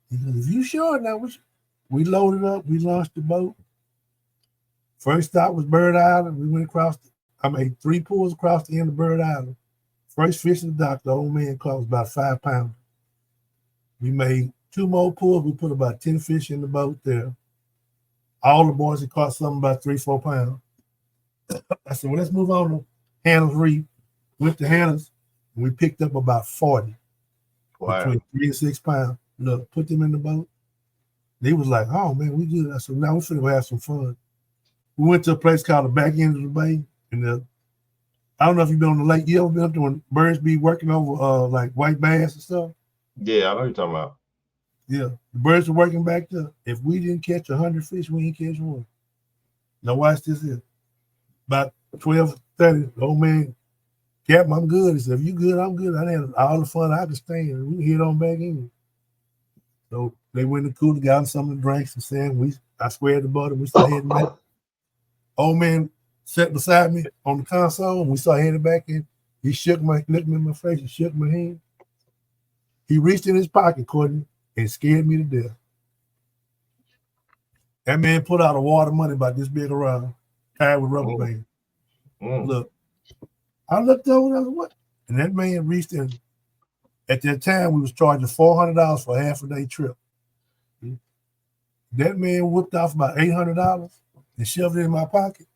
He goes, if you sure now, we loaded up, we launched the boat. First stop was Bird Island. We went across, 3 pulls across the end of Bird Island. First fish in the dock, the old man caught was about 5 pounds. We made 2 more pulls. We put about 10 fish in the boat there. All the boys had caught something about 3-4 pounds. I said, well, let's move on to Hannah's Reef. Went to Hannah's, and we picked up about 40. Wow. Between 3 and 6 pounds. Look, put them in the boat. They was like, oh, man, we good. I said, now we're finna have some fun. We went to a place called the back end of the bay. And I don't know if you've been on the lake. You ever been up there when birds be working over like white bass and stuff? Yeah, I know what you're talking about. Yeah, the birds are working back there. If we didn't catch 100 fish, we ain't catch one. Now watch this here. About 12:30, the old man, Captain, I'm good. He said, if you good, I'm good. I had all the fun I could stand. We hit on back in. So they went to the cooler, got some of the drinks and sandwich. I squared the butter. We started heading back. Old man sat beside me on the console, and we started heading back in. He looked me in my face, and shook my hand. He reached in his pocket, Courtney, and scared me to death. That man put out a wad of money about this big around, tied with rubber band. Look, I looked over, I was what? And that man reached in. At that time, we was charging $400 for a half a day trip. That man whipped off about $800 and shoved it in my pocket.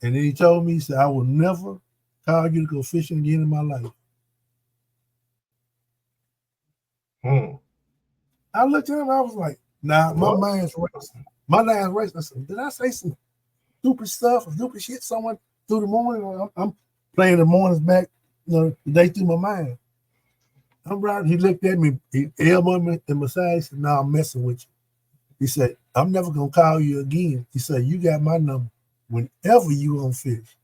And then he told me, he said, I will never call you to go fishing again in my life. I looked at him, I was like, nah, my mind's racing. My mind's racing. I said, did I say some stupid stuff or stupid shit someone through the morning? I'm playing the mornings back, the day through my mind. I'm right. He looked at me, he elbowed me in my side. He said, no, I'm messing with you. He said, I'm never going to call you again. He said, you got my number. Whenever you on fish,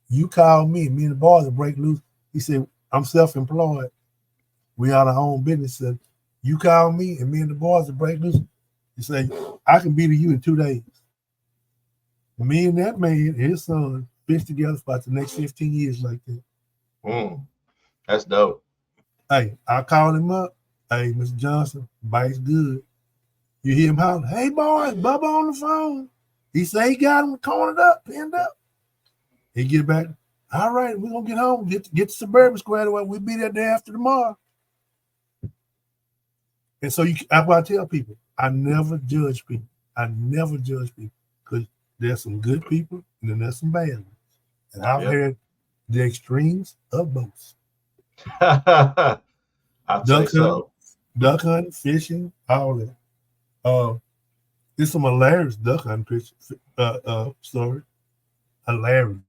you call me and the boys will break loose. He said, I'm self-employed. We on our own business. He said, you call me and the boys will break loose. He said, I can be to you in 2 days. Me and that man, his son, fished together for about the next 15 years like that. That's dope. Hey, I called him up. Hey, Mr. Johnson, bites good. You hear him holler, hey, boys, Bubba on the phone. He say he got him cornered up, pinned up. He get back. All right, we're going to get home, get the Suburban squared away. We'll be there day after tomorrow. And so that's why I tell people, I never judge people. I never judge people because there's some good people and then there's some bad ones. And I've heard the extremes of both. I'd say so. Duck hunting, fishing, all that. There's some hilarious duck hunting story. Hilarious.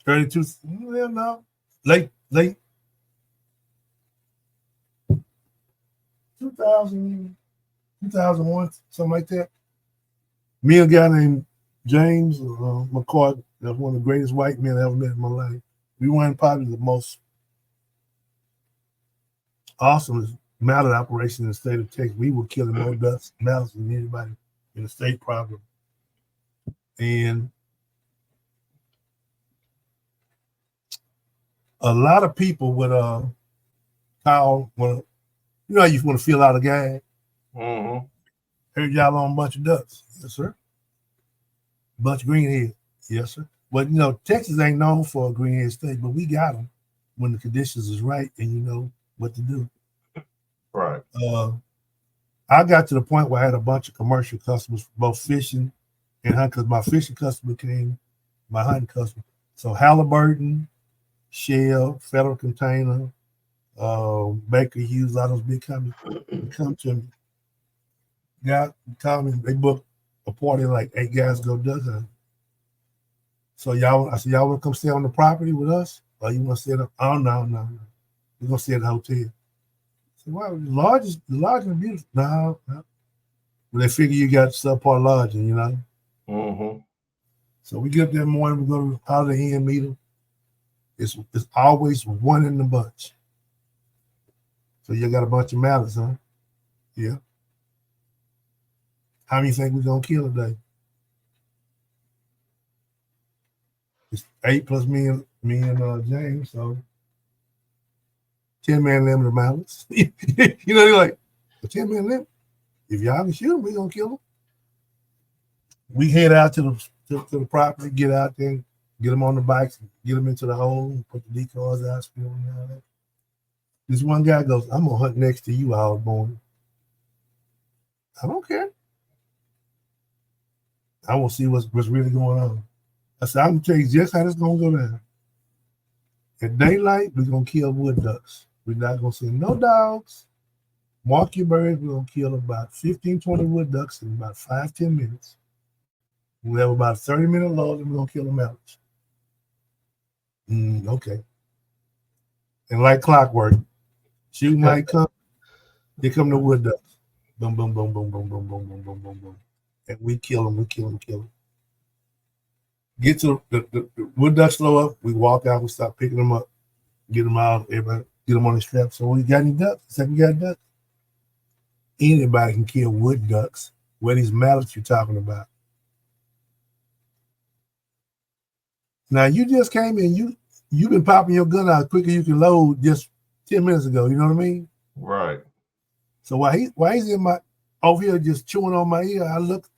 32, well, no, late 2000, 2001, something like that. Me and a guy named James McCoy, that's one of the greatest white men I ever met in my life. We ran probably the most awesome mallet operation in the state of Texas. We were killing more ducks, mallets than anybody in the state probably. And a lot of people would call when you know you want to fill out a gag. Heard y'all on a bunch of ducks. Yes, sir. Bunch of greenhead. Yes, sir. But you know, Texas ain't known for a greenhead state, but we got them when the conditions is right and you know what to do. Right. I got to the point where I had a bunch of commercial customers, both fishing and hunting, because my fishing customer became my hunting customer. So Halliburton, Shell, Federal Container, Baker Hughes, a lot of those big companies come to me. They booked a party like 8 guys go duck hunting. So I said, y'all want to come stay on the property with us? Or you want to stay at oh, no. We're going to stay at the hotel. I said, well, the lodge is beautiful. No. But they figure you got subpar lodging, you know? So we get up that morning, we go to the Holiday Inn meet them. It's always one in the bunch. So you got a bunch of mallets, huh? Yeah. How many think we're going to kill today? It's 8 plus me and James, so 10-man limit of mallets. You know, they're like, a 10-man limit. If y'all can shoot them, we're going to kill them. We head out to the property, get out there, get them on the bikes, get them into the hole, put the decoys out, spin them and all that. This one guy goes, I'm going to hunt next to you all morning. I don't care. I want to see what's really going on. I said, I'm going to tell you just how this going to go down. At daylight, we're going to kill wood ducks. We're not going to send no dogs. Mark your birds. We're going to kill about 15, 20 wood ducks in about 5-10 minutes. We'll have about a 30-minute lull, and we're going to kill them out. Okay. And like clockwork, shooting light come, here come the wood ducks. Boom, boom, boom, boom, boom, boom, boom, boom, boom, boom, boom. And we kill them. Get to the wood ducks slow up. We walk out. We start picking them up. Get them out. Everybody get them on the strap. So we got any ducks? Said we got ducks. Anybody can kill wood ducks. What these mallets you're talking about? Now you just came in. You've been popping your gun out quicker you can load just 10 minutes ago. You know what I mean? Right. So why he's in my over here just chewing on my ear.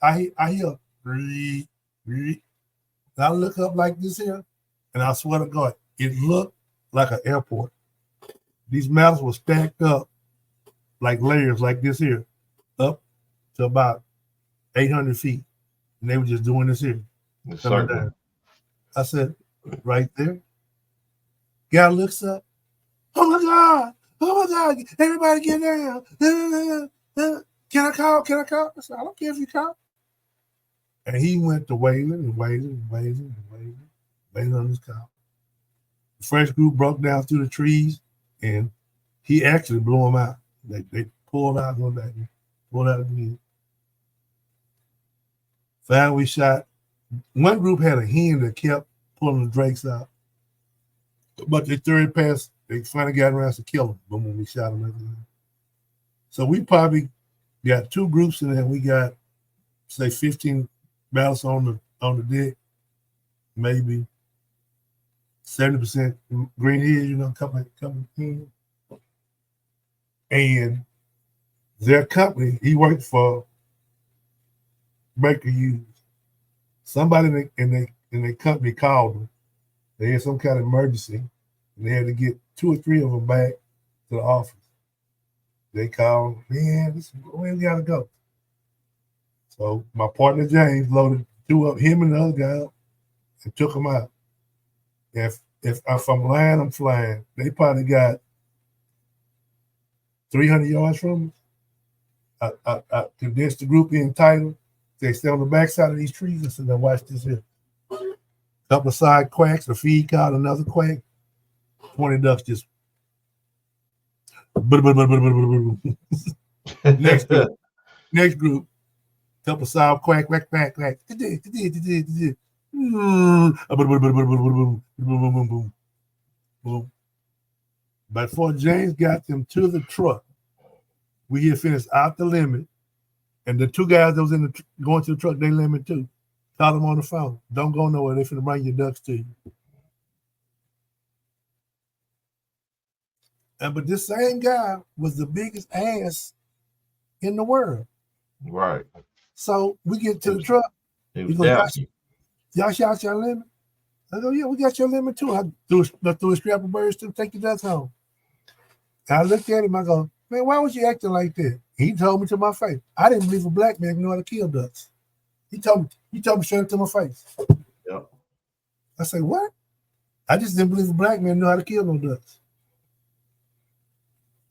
I hear, "Ree, ree." And I look up like this here, and I swear to God, it looked like an airport. These metals were stacked up like layers like this here, up to about 800 feet. And they were just doing this here, coming down. I said, right there. Guy looks up. Oh my God. Oh my God. Everybody get down. Can I call? Can I call? I said, I don't care if you call. And he went to wailing and wailing and wailing and wailing, wailing on his call. The first group broke down through the trees, and he actually blew them out. They pulled out one back, pulled out again. Finally, we shot. One group had a hen that kept pulling the drakes out, but they threw it past. They finally got around to kill them. But when we shot them again, so we probably got two groups in there. We got say 15 battles on the deck, maybe 70% green heads, you know, couple in. And their company, he worked for Baker Hughes. Somebody in their company called them. They had some kind of emergency, and they had to get 2 or 3 of them back to the office. They called, man, where we gotta go. So my partner James loaded 2 up, him and the other guy up, and took them out. If I'm lying, I'm flying. They probably got 300 yards from us. I condensed the group in tighter. They stay on the backside of these trees. I said, now watch this here. Couple of side quacks, a feed caught another quack. 20 ducks just. Next group. Couple of side quack, quack, quack, quack. But before James got them to the truck, we had finished out the limit. And the 2 guys that was going to the truck, they limit too. Called them on the phone. Don't go nowhere. They're finna bring your ducks to you. But this same guy was the biggest ass in the world. Right. So we get to the truck. He goes, y'all shot your limit? I go, yeah, we got your limit too. I threw a scrap of birds to take your ducks home. And I looked at him, I go, man, why was you acting like that? He told me to my face. I didn't believe a black man knew how to kill ducks. He told me straight to my face. Yep. I say, what? I just didn't believe a black man knew how to kill no ducks.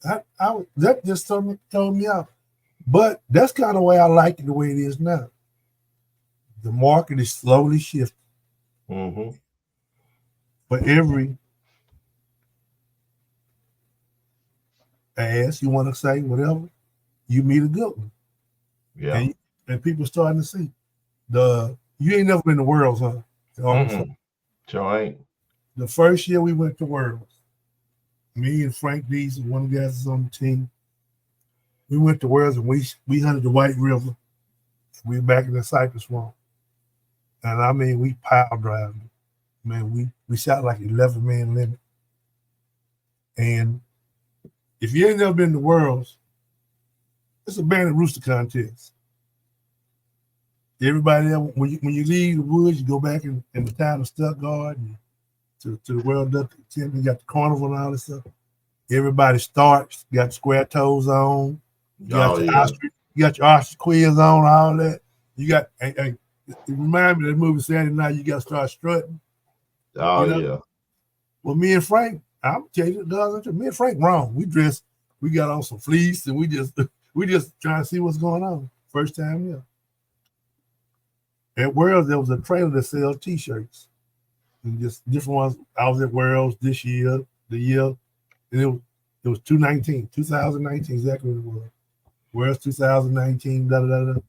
That just told me off. But that's kind of the way I like it the way it is now. The market is slowly shifting. Mm-hmm. For every ass you want to say, whatever, you meet a good one. Yeah. And people starting to see. You ain't never been to Worlds, huh? Sure ain't. The first year we went to Worlds, me and Frank Dees, one of the guys on the team, we went to Worlds and we hunted the White River. We were back in the Cypress Swamp. And I mean, we pile driving. Man, we shot like 11 man limit. And if you ain't never been to Worlds, it's a banded rooster contest. Everybody there, when you leave the woods, you go back in the town of Stuttgart and to the World Duck Tent. You got the carnival and all this stuff. Everybody starts, got square toes on. You got your ostrich quills on, all that. You got, it reminds me of the movie Saturday Night, you got to start strutting. Oh, you know? yeah. Well, me and Frank, I'll tell you, me and Frank wrong. We got on some fleece and we just trying to see what's going on. First time, yeah. At Worlds, there was a trailer that sells T-shirts. And just different ones. I was at Worlds this year, and it was 2019, exactly what it was. Worlds 2019, da-da-da-da.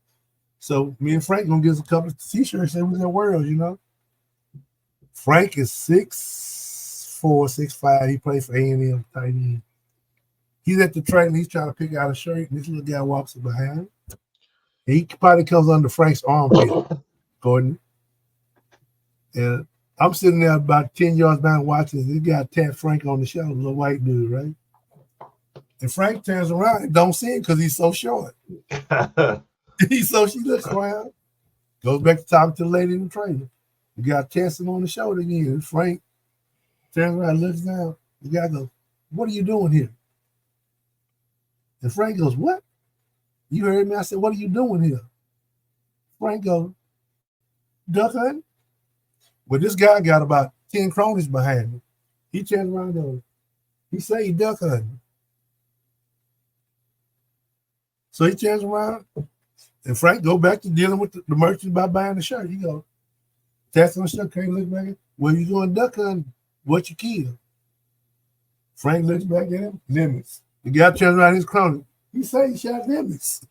So me and Frank gonna get us a couple of T-shirts that was at Worlds, you know. Frank is 6'4", 6'5". He played for A&M, tight end. He's at the trailer, he's trying to pick out a shirt, and this little guy walks up behind him. He probably comes under Frank's armpit, Gordon. And I'm sitting there about 10 yards down watching. This guy tapped Frank on the shoulder, little white dude, right? And Frank turns around and don't see him because he's so short. She looks around, goes back to talking to the lady in the trailer. The guy taps him on the shoulder again. And Frank turns around, looks down. The guy goes, "What are you doing here?" And Frank goes, "What? You heard me?" I said, "What are you doing here?" Frank goes, "Duck hunting." Well, this guy got about 10 cronies behind him. He turns around and goes, he say he duck hunting. So he turns around and Frank go back to dealing with the merchant by buying the shirt. He goes, taps on the shirt, can't look back at him. "Well, you going duck hunting? What you kill?" Frank looks back at him, limits. The guy turns around his crony. He say he shot limits.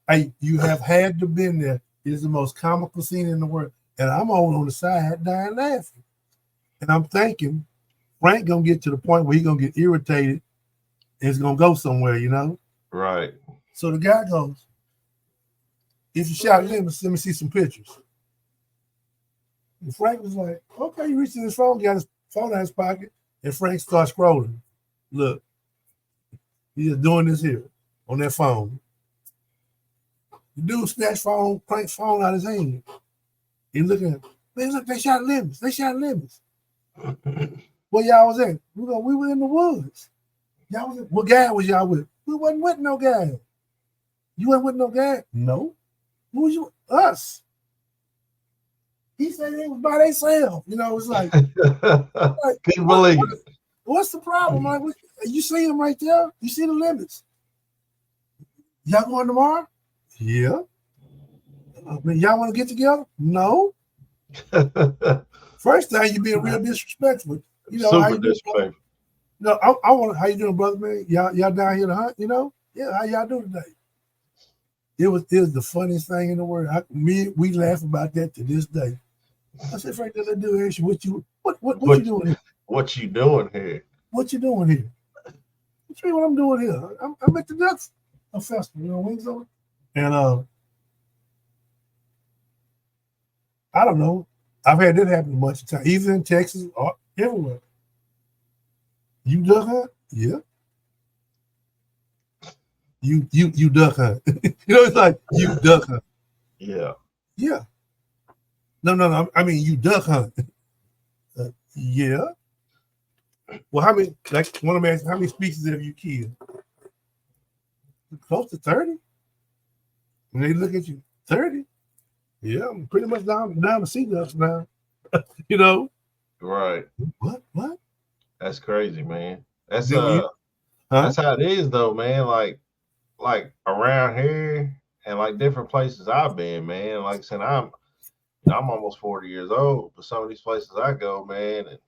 Hey, you have had to been there. It is the most comical scene in the world. And I'm on the side dying laughing. And I'm thinking, Frank gonna get to the point where he's gonna get irritated and it's gonna go somewhere, you know? Right. So the guy goes, "If you shot limits, let me see some pictures." And Frank was like, "Okay," he reached in his phone, got his phone in his pocket, and Frank starts scrolling. Look, he's doing this here on that phone. The dude snatched Frank's phone out of his hand. He looking at him. "Man, look, they shot limits. They shot limits." "Where y'all was at?" "We were in the woods." "Y'all was at, what guy was y'all with?" "We wasn't with no guy." "You wasn't with no guy?" "No." "Who was you?" "Us." He said they was by themselves. You know, it's like, Couldn't believe it. What's the problem? Like, you see them right there? You see the limits? "Y'all going tomorrow?" "Yeah." "Y'all want to get together?" "No." First time you being real disrespectful. You know, Super how you doing, disrespectful. No, I want. How you doing, brother, man? Y'all down here to hunt? You know? Yeah. How y'all doing today? It was the funniest thing in the world. We laugh about that to this day. I said, "Frank, let's do it. What you doing here? What you doing here?" What you doing here?" "What you mean what I'm doing here? I'm at the duck festival, you know, wings over." And I don't know. I've had that happen a bunch of times, either in Texas or everywhere. "You duck hunt?" "Yeah." You duck hunt. You know, it's like, "You duck hunt." Yeah. "Yeah." No. I mean, "You duck hunt." "Yeah." "Well, how many? Like one of them asked, how many species have you killed?" "Close to 30. And they look at you, 30? "Yeah, I'm pretty much down to sea ducks now." You know? Right. What? That's crazy, man. That's Huh? that's how it is though, man. Like around here and like different places I've been, man. Like I said, I'm almost 40 years old, but some of these places I go, man, and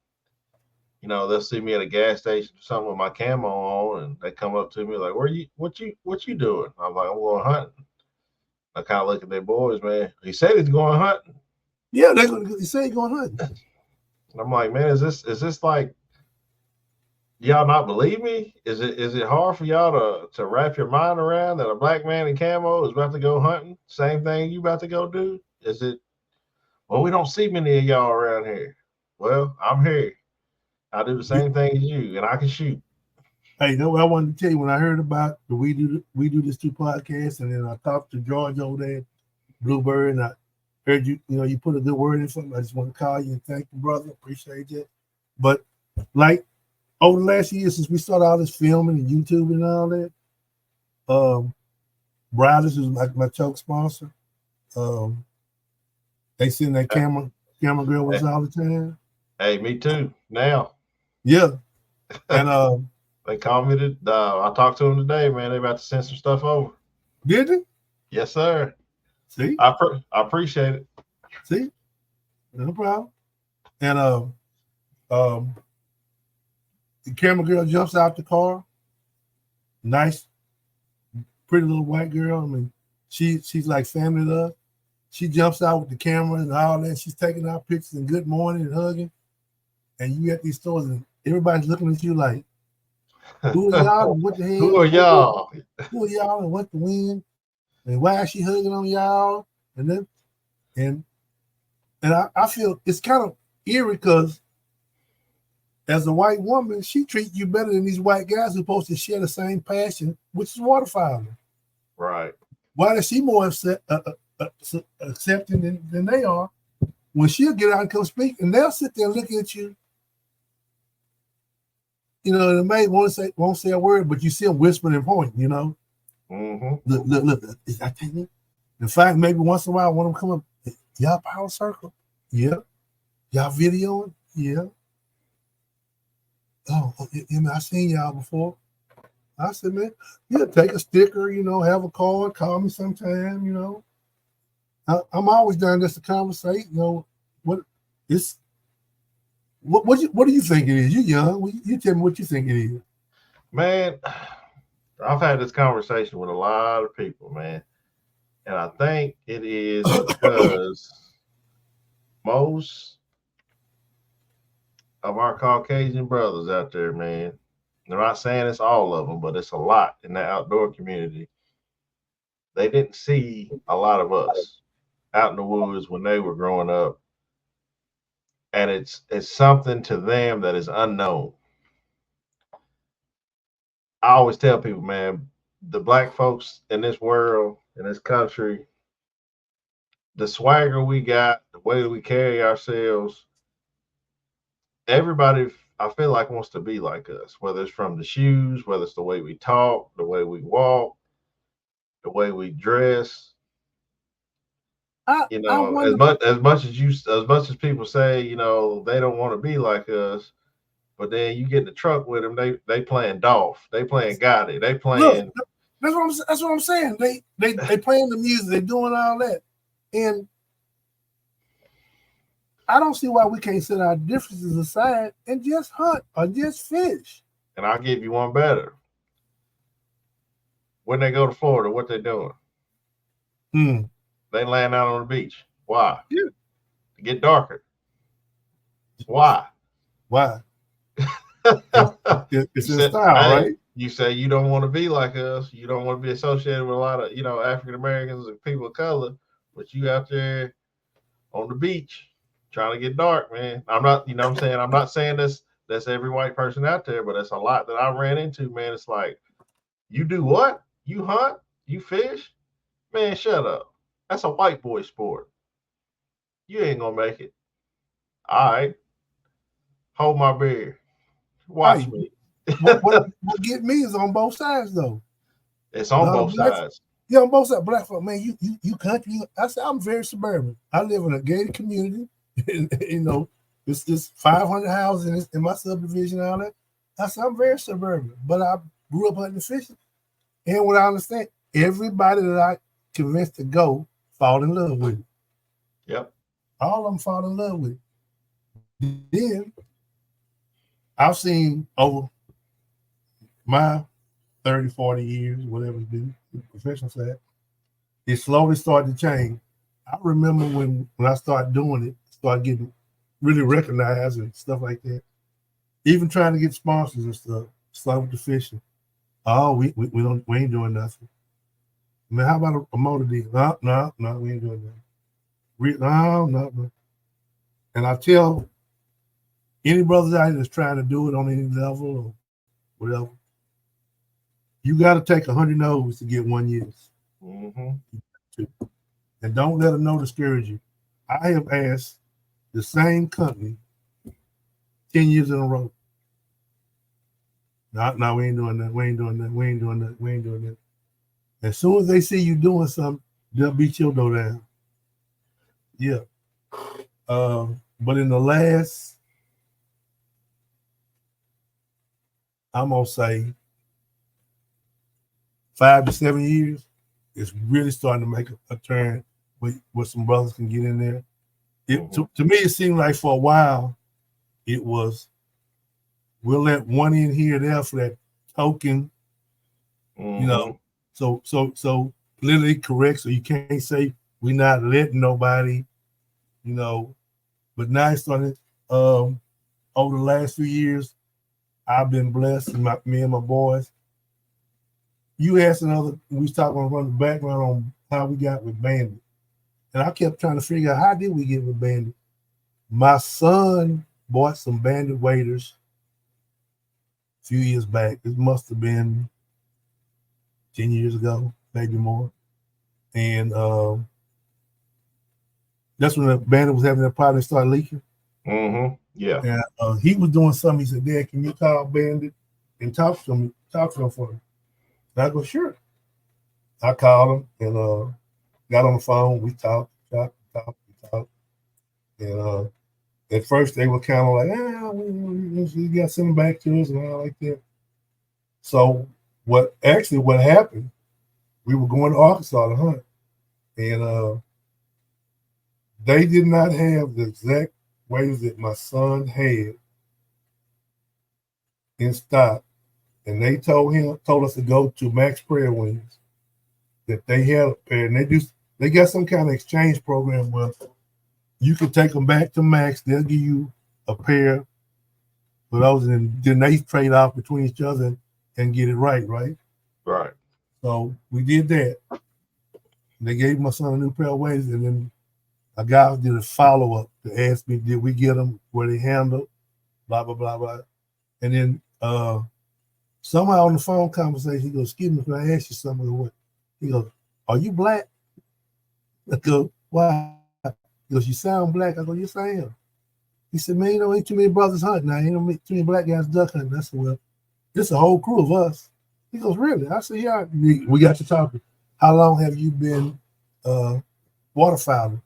they'll see me at a gas station or something with my camo on, and they come up to me like, what you doing?" I'm like, "I'm going hunting." I kind of look at their boys, man. He said he's going hunting. Yeah, they say he's going hunting. And I'm like, man, is this like y'all not believe me? Is it hard for y'all to wrap your mind around that a black man in camo is about to go hunting? Same thing you about to go do? Is it? Well, we don't see many of y'all around here. Well, I'm here. I do the same thing as you, and I can shoot. Hey, you know what I wanted to tell you when I heard about the We Do This Too podcast, and then I talked to George over there, Bluebird, and I heard you put a good word in for me. I just want to call you and thank you, brother. Appreciate that. But like over the last year since we started all this filming and YouTube and all that, Browders, who's my choke sponsor, they send that camera girl with us all the time. Hey, me too. Now. Yeah. And they called me I talked to them today, man. They about to send some stuff over. Did they? Yes, sir. See? I appreciate it. See? No problem. And the camera girl jumps out the car. Nice, pretty little white girl. I mean, she's like family love. She jumps out with the camera and all that. She's taking our pictures and good morning and hugging. And you at these stores and everybody's looking at you like, who are y'all and what the hell? Who are y'all? Who are y'all and what the wind? And why is she hugging on y'all? And then I feel it's kind of eerie because as a white woman, she treats you better than these white guys who supposed to share the same passion, which is waterfowling. Right. Why is she more accepting than they are? When she'll get out and come speak, and they'll sit there looking at you. You know, the maid won't say a word, but you see them whispering and pointing. You know, look. Is that thing? In fact, maybe once in a while, one of them come up. Y'all power circle? Yeah. Y'all videoing? Yeah. Oh, I seen y'all before. I said, man, yeah, take a sticker, you know, have a call, call me sometime, you know. I'm always down just to conversate, you know. What do you think it is? You young. You tell me what you think it is. Man, I've had this conversation with a lot of people, man. And I think it is because most of our Caucasian brothers out there, man, I'm not saying it's all of them, but it's a lot in the outdoor community. They didn't see a lot of us out in the woods when they were growing up. And it's something to them that is unknown. I always tell people, man, the black folks in this world, in this country, the swagger we got, the way that we carry ourselves, everybody, I feel like, wants to be like us, whether it's from the shoes, whether it's the way we talk, the way we walk, the way we dress. You know, as much as people say, you know, they don't want to be like us, but then you get in the truck with them, they playing Dolph, they playing Gotti, they playing. Look, that's what I'm saying. They playing the music, they doing all that, and I don't see why we can't set our differences aside and just hunt or just fish. And I'll give you one better. When they go to Florida, what they doing? They laying out on the beach. Why? Yeah. To get darker. Why? Why? It's in style, right? You say you don't want to be like us. You don't want to be associated with a lot of, you know, African Americans and people of color, but you out there on the beach trying to get dark, man. I'm not, you know what I'm saying? I'm not saying that's every white person out there, but it's a lot that I ran into, man. It's like, you do what? You hunt? You fish? Man, shut up. That's a white boy sport. You ain't gonna make it. All right. Hold my beer. Watch me. what get me is on both sides, though. It's on both sides. Yeah, on both sides. Black folk, man, you country. I said, I'm very suburban. I live in a gated community. You know, it's 500 houses in my subdivision and all that. I said, I'm very suburban, but I grew up hunting and fishing. And what I understand, everybody that I convinced to go fall in love with it. Yep. All of them fall in love with it. Then I've seen over my 30, 40 years, whatever it's been, professional side, it slowly started to change. I remember when I started doing it, started getting really recognized and stuff like that. Even trying to get sponsors and stuff, start with the fishing. Oh, we ain't doing nothing. Man, how about a motor deal? No, we ain't doing nothing. No. And I tell any brothers out here that's trying to do it on any level or whatever, you got to take 100 no's to get 1 yes. Mm-hmm. And don't let a no discourage you. I have asked the same company 10 years in a row. No, we ain't doing that. We ain't doing that. As soon as they see you doing something, they'll beat your door down. Yeah. But in the last, I'm going to say 5 to 7 years, it's really starting to make a turn where some brothers can get in there. To me, it seemed like for a while, it was, we'll let one in here or there for that token, you know, so politically correct, so you can't say we're not letting nobody, you know. But now it's starting, over the last few years, I've been blessed, and me and my boys. You asked we was talking about the background on how we got with Bandit. And I kept trying to figure out, how did we get with Bandit? My son bought some Bandit waders few years back. It must have been 10 years ago, maybe more. And that's when the bandit was having that problem and started leaking. Mm-hmm. Yeah. And he was doing something. He said, Dad, can you call Bandit and talk to him for me? And I go, sure. I called him and got on the phone. We talked. And at first they were kind of like, we got something back to us and all like that. So what happened, we were going to Arkansas to hunt. And they did not have the exact ways that my son had in stock. And they told us to go to Max Prayer Wings, that they had a pair, and they got some kind of exchange program where you can take them back to Max. They'll give you a pair for those, and then they trade off between each other and get it right. Right. So we did that. They gave my son a new pair of wings, and then a guy did a follow-up to ask me, did we get them, were they handled, blah, blah, blah, blah. And then somehow on the phone conversation, he goes, excuse me, can I ask you something? He goes, are you black? I go, why? He goes, you sound black. I go, yes, I am. He said, man, you know, ain't too many brothers hunting now. Ain't too many black guys duck hunting. I said, well, it's a whole crew of us. He goes, really? I said, yeah. We got to talking. How long have you been waterfowling?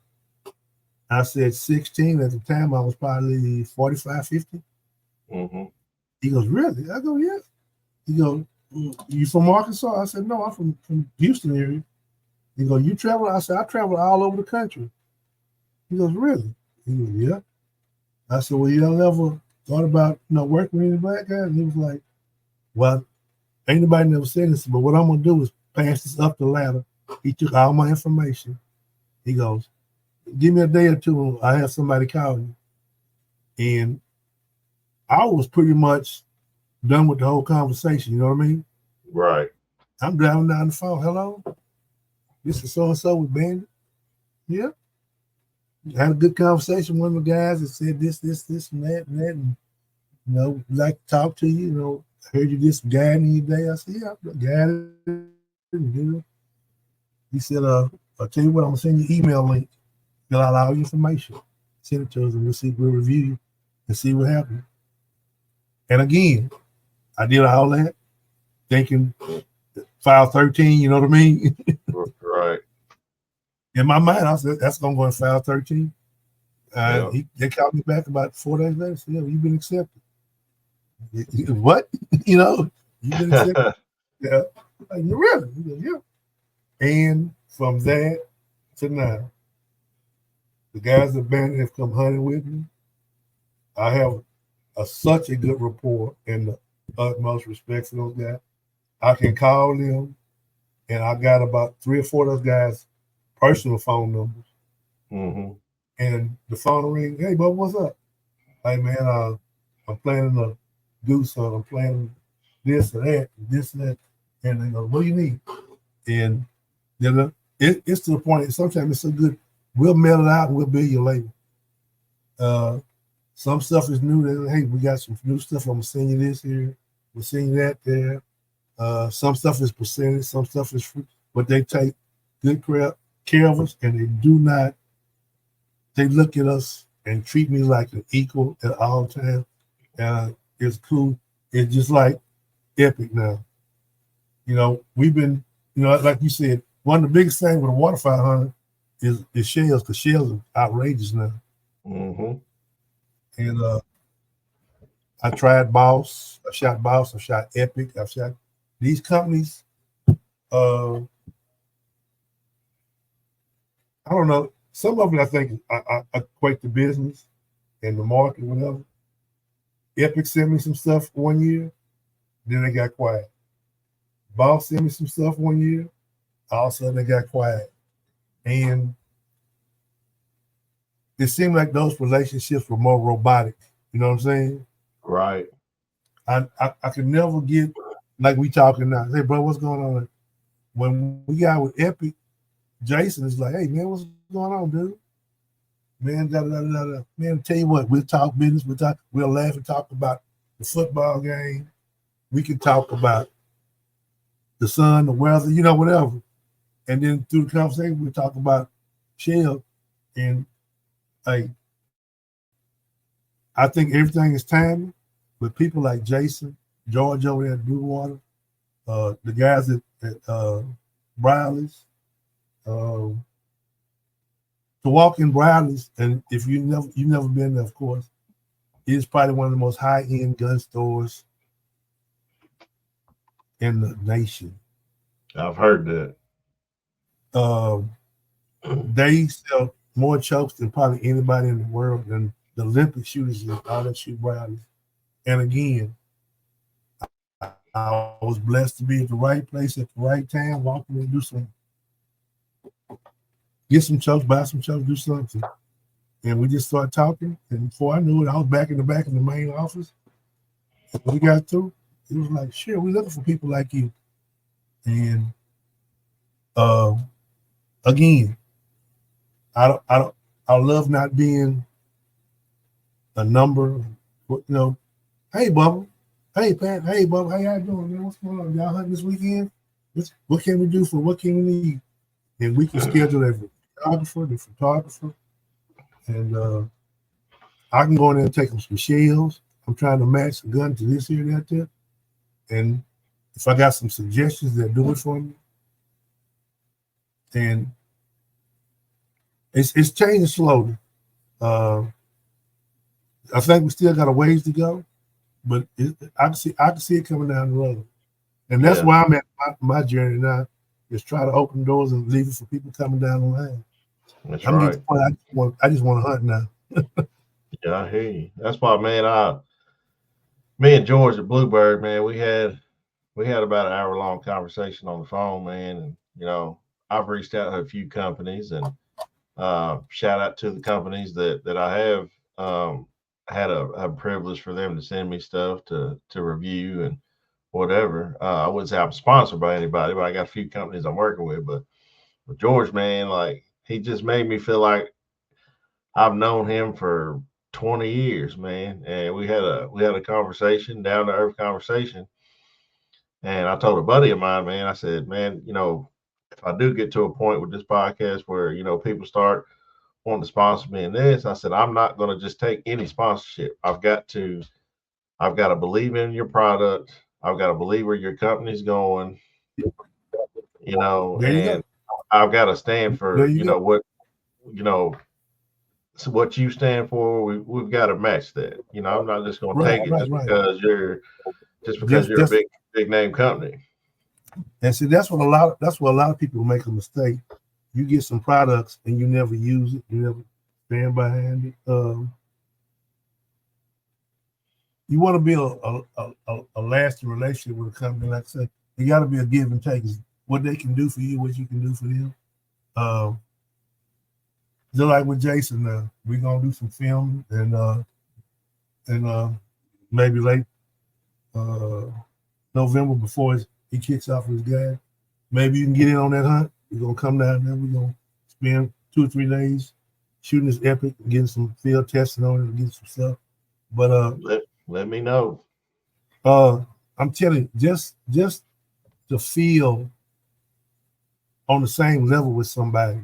I said 16. At the time, I was probably 45, 50. Mm-hmm. He goes, really? I go, yeah. He goes, you from Arkansas? I said, no, I'm from Houston area. He goes, you travel? I said, I travel all over the country. He goes, really? He goes, yeah. I said, well, you don't ever thought about working with any black guys? And he was like, well, ain't nobody never said this, but what I'm gonna do is pass this up the ladder. He took all my information. He goes, give me a day or two, I have somebody call you. And I was pretty much done with the whole conversation, you know what I mean? Right. I'm driving down the phone. Hello? This is so-and-so with Bandit. Yeah. Had a good conversation with one of the guys that said this, and that, and like to talk to you, I heard you did some guiding your day. I said, yeah, I'm guiding. He said, I'll tell you what, I'm gonna send you an email link. Fill out all your information. Send it to us and we'll review you and see what happens. And again, I did all that thinking file 13, you know what I mean? Right. In my mind, I said, that's going to go in file 13. Yeah. They called me back about 4 days later. Said, yeah, you've been accepted. What? You've been accepted. Yeah. Like, you really? He goes, yeah. And from that to now, the guys at Bandit have come hunting with me. I have such a good rapport and the utmost respect for those guys. I can call them, and I got about 3 or 4 of those guys' personal phone numbers. Mm-hmm. And the phone will ring, hey, Bubba, what's up? Hey, man, I'm planning a goose hunt. I'm planning this or that, this and that. And they go, what do you need? And it's to the point that sometimes it's so good, we'll mail it out and we'll bill you later. Some stuff is new. Hey, we got some new stuff. I'm going to send you this here. We'll send you that there. Some stuff is percentage. Some stuff is free. But they take good care of us, and they look at us and treat me like an equal at all times. It's cool. It's just like epic now. We've been, like you said, one of the biggest things with a waterfowl hunter is shells, because shells are outrageous now. Mm-hmm. And I tried Boss. I shot Epic. I've shot these companies. I don't know. Some of it I think I equate to business and the market, whatever. Epic sent me some stuff one year, then they got quiet. Boss sent me some stuff one year, all of a sudden they got quiet. And it seemed like those relationships were more robotic. You know what I'm saying? Right. I could never get like we talking now. Hey, bro, what's going on? When we got with Epic, Jason is like, hey, man, what's going on, dude? Man, Man, tell you what, we'll talk business. We'll laugh and talk about the football game. we can talk about the sun, the weather, whatever. And then through the conversation, we talk about Shell. And like, I think everything is timely, but people like Jason, George over there at Blue Water, the guys at Briley's, to walk in Briley's, and if you've never been there, of course, it is probably one of the most high-end gun stores in the nation. I've heard that. They sell more chokes than probably anybody in the world, than the Olympic shooters and all that shoot Briley's. And again, I was blessed to be at the right place at the right time, walking and get some chokes, buy some chokes, do something. And we just started talking. And before I knew it, I was back in the main office. And when we got through, it was like, sure, we're looking for people like you. And again, I love not being a number. Hey Bubba, hey Pat, hey Bubba, how y'all doing, man? What's going on? Y'all hunting this weekend? What can we do for? What can we need? And we can schedule every photographer, the photographer, and I can go in there and take them some shells. I'm trying to match the gun to this here, that there, and if I got some suggestions that do it for me, and it's changing slowly. I think we still got a ways to go, but I can see it coming down the road, and that's why I'm at my journey now, is try to open doors and leave it for people coming down the line. That's right. I just want to hunt now. Yeah, I hear you. That's why, man. Me and George at Bluebird, man, we had about an hour-long conversation on the phone, man. And I've reached out to a few companies, and shout out to the companies that I have had a privilege for them to send me stuff to review and whatever. I wouldn't say I'm sponsored by anybody, but I got a few companies I'm working with. But George, man, like, he just made me feel like I've known him for 20 years, man. And we had a conversation, down to earth conversation. And I told a buddy of mine, man, I said, man, if I do get to a point with this podcast where, people start wanting to sponsor me in this, I said, I'm not going to just take any sponsorship. I've got to believe in your product. I've got to believe where your company's going, and I've got to stand for, what you stand for. We've got to match that. I'm not just going to take it because you're a big name company. And see, that's what a lot of people make a mistake. You get some products and you never use it, you never stand behind it. You want to build a lasting relationship with a company. Like I said, you got to be a give and take. What they can do for you, what you can do for them. Just like with Jason now, we're gonna do some filming and maybe late November before he kicks off his guy. Maybe you can get in on that hunt. We're gonna come down there. We're gonna spend 2 or 3 days shooting this epic, getting some field testing on it, and getting some stuff. But let me know. I'm telling you, just to feel on the same level with somebody,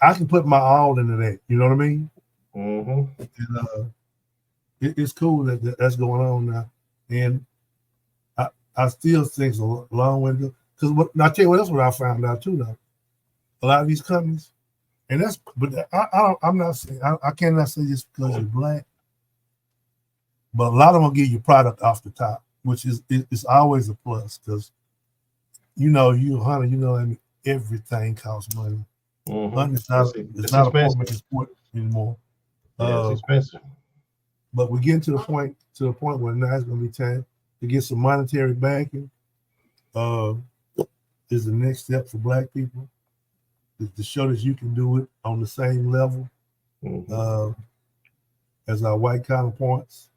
I can put my all into that. You know what I mean? Mm-hmm. And, it's cool that's going on now, and I still think it's a long way to go. Because I tell you what, that's what I found out too. Though a lot of these companies, and I'm not saying I cannot say this because you're black, but a lot of them will give you product off the top, which is it's always a plus because you're a hunter, everything costs money. Mm-hmm. Hunting is not a form of sport anymore. It's expensive. But we're getting to the point where now it's going to be time to get some monetary backing. Is the next step for black people is to show that you can do it on the same level as our white counterparts.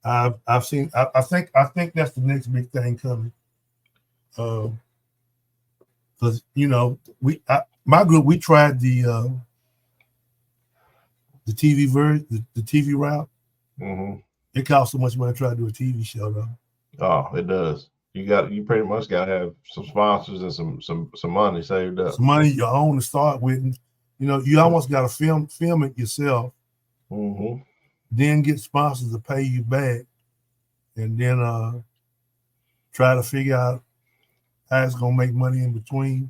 I've seen. I think that's the next big thing coming. Because my group, we tried the TV version, the TV route. Mm-hmm. It costs so much money to try to do a TV show, though. Oh, it does. You pretty much gotta have some sponsors and some money saved up. Some money you own to start with. And, you almost got to film it yourself, then get sponsors to pay you back, and then try to figure out how it's gonna make money in between.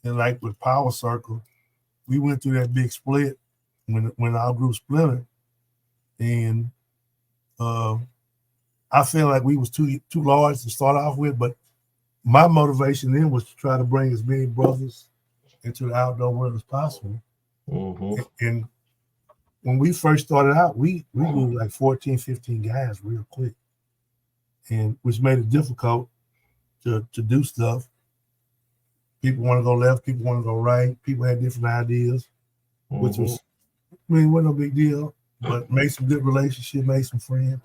And like with Power Circle, we went through that big split when our group splintered, and I feel like we was too large to start off with. But my motivation then was to try to bring as many brothers into the outdoor world as possible. And when we first started out, we grew like 14, 15 guys real quick, and which made it difficult to do stuff. People want to go left, people want to go right. People had different ideas, which was, wasn't no big deal, but made some good relationship, made some friends.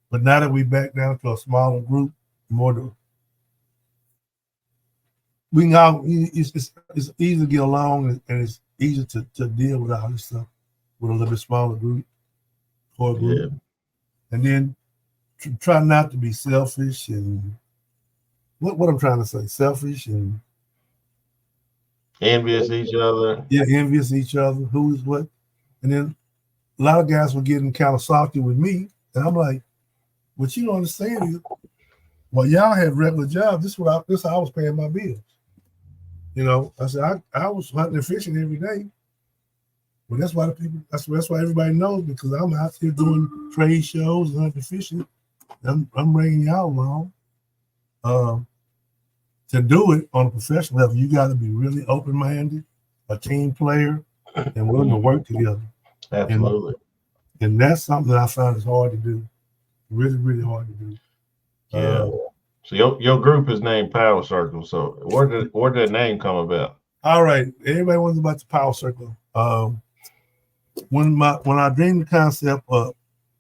But now that we back down to a smaller group, we can all, it's easy to get along, and it's easier to deal with all this stuff with a little bit smaller group, core group. Yeah. And then try not to be selfish and what I'm trying to say, selfish and envious each other. Yeah, envious each other, who's what. And then a lot of guys were getting kind of salty with me, and I'm like, what you don't understand is, well, y'all had regular jobs. This is how I was paying my bills. I said I was hunting and fishing every day. Well, that's why that's why everybody knows, because I'm out here doing trade shows and hunting and fishing. I'm bringing y'all along. To do it on a professional level, you got to be really open-minded, a team player, and willing to work together. Absolutely. And that's something that I found is hard to do. Really, really hard to do. Yeah. So your group is named Power Circle. So where did that name come about? All right. Everybody wants about the Power Circle. When I dreamed the concept up,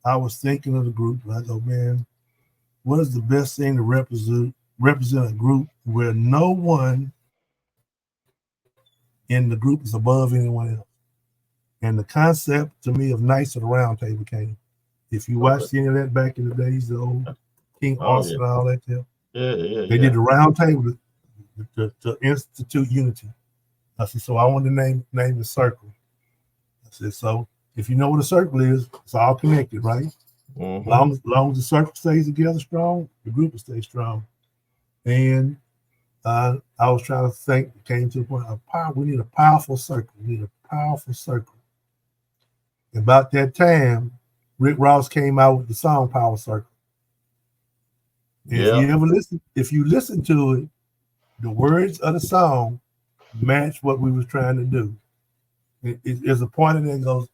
I was thinking of the group, and I go, man, what is the best thing to represent a group where no one in the group is above anyone else? And the concept to me of Knights of the Round Table came. If you watched any of that back in the days, the old King Arthur and all that there, they did the round table to institute unity. I said, so I want to name the circle. I said, so if you know what a circle is, it's all connected, right? Long as the circle stays together strong, the group will stay strong. And I was trying to think, came to the point of we need a powerful circle. We need a powerful circle. About that time, Rick Ross came out with the song Power Circle. If you listen to it, the words of the song match what we was trying to do. There's a point in there that goes,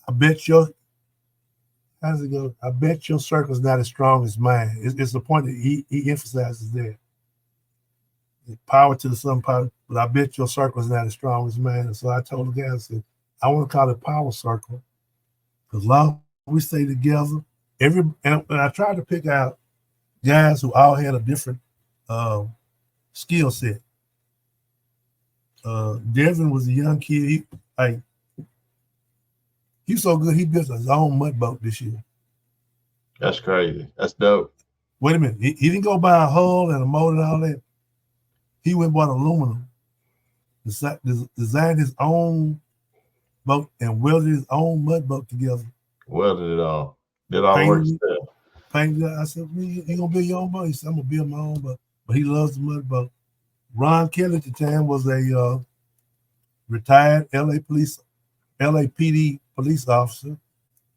I bet your circle's not as strong as mine. It's the point that he emphasizes there. Power to the sun, power, but I bet your circle's not as strong as mine. And so I told the guys, I said, I want to call it Power Circle, because long as we stay together, and I tried to pick out guys who all had a different skill set. Devin was a young kid. He's so good, he built his own mud boat this year. That's crazy. That's dope. Wait a minute. He didn't go buy a hull and a motor and all that. He went and bought aluminum, designed his own boat, and welded his own mud boat together. Welded it all. Did all work stuff. Painted it. I said, you going to build your own boat? He said, I'm going to build my own boat. But he loves the mud boat. Ron Kelly at the time was a retired LAPD police officer.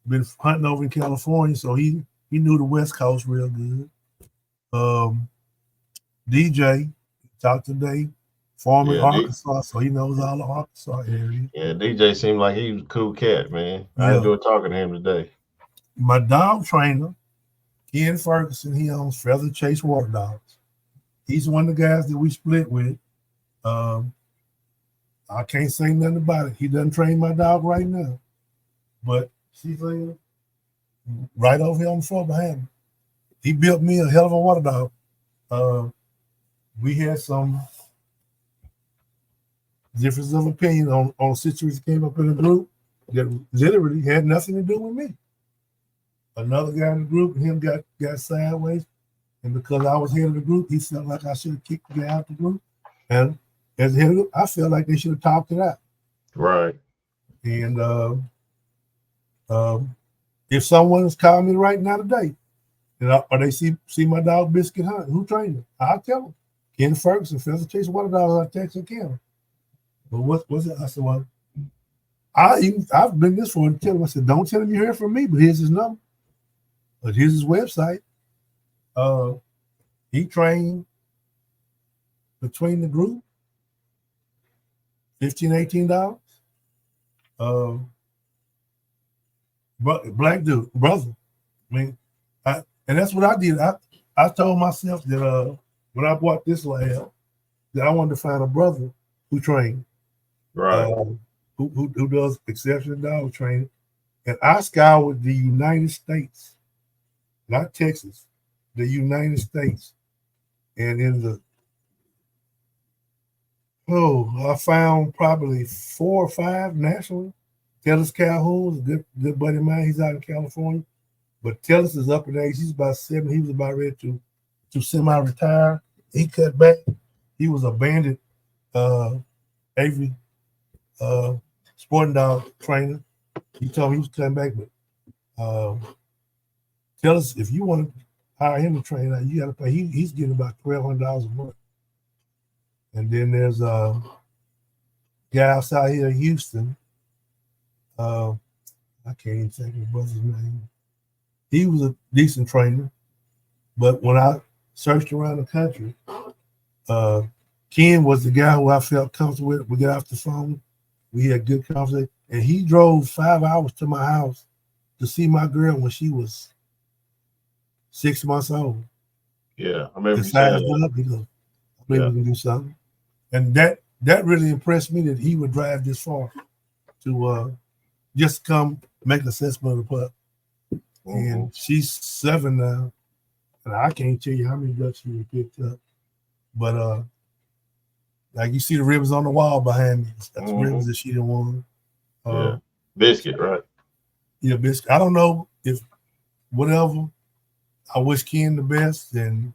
Been hunting over in California, so he knew the West Coast real good. DJ, talked today, former Arkansas, so he knows all the Arkansas area. Yeah, DJ seemed like he was a cool cat, man. I enjoyed talking to him today. My dog trainer, Ken Ferguson, he owns Feather Chase Water Dogs. He's one of the guys that we split with. I can't say nothing about it. He doesn't train my dog right now, but she's right over here on the floor behind me. He built me a hell of a water dog. We had some differences of opinion on situations that came up in the group, that literally had nothing to do with me. Another guy in the group, him got sideways, and because I was head of the group, he felt like I should have kicked the guy out the group. And as head of the group, I felt like they should have talked it out. Right. And if someone's calling me right now today, or they see my dog Biscuit Hunt, who trained him, I'll tell them. Ken Ferguson, Phil Chase, what about I text Ken? But what's it? I said, well, I've been this for to tell him. I said, don't tell him you heard from me, but here's his number. But here's his website. He trained between the group, $15, $18. Black dude, brother. I mean, and that's what I did. I told myself that when I bought this lab, that I wanted to find a brother who trained, right, who does exceptional dog training, and I scoured the United States, not Texas, the United States, and I found probably 4 or 5 nationally. Tellis Calhoun, a good buddy of mine, he's out in California, but Tellis is up in age. He's about 70. He was about ready to semi-retire. He cut back. He was a bandit Avery sporting dog trainer. He told me he was cutting back, but tell us if you want to hire him to train out, you got to pay. He's getting about $1,200 a month. And then there's a guy outside here in Houston. I can't even think of his brother's name. He was a decent trainer, but when I searched around the country, Ken was the guy who I felt comfortable with. We got off the phone. We had good conversation. And he drove 5 hours to my house to see my girl when she was 6 months old. Yeah, I remember you saying that. He goes, maybe we can do something. And that really impressed me that he would drive this far to just come make an assessment of the pup. Mm-hmm. And she's 7 now. And I can't tell you how many ducks she picked up. But like you see the ribbons on the wall behind me. That's ribbons that she didn't want. Yeah. Biscuit, right? Yeah, Biscuit. I don't know if whatever. I wish Ken the best. And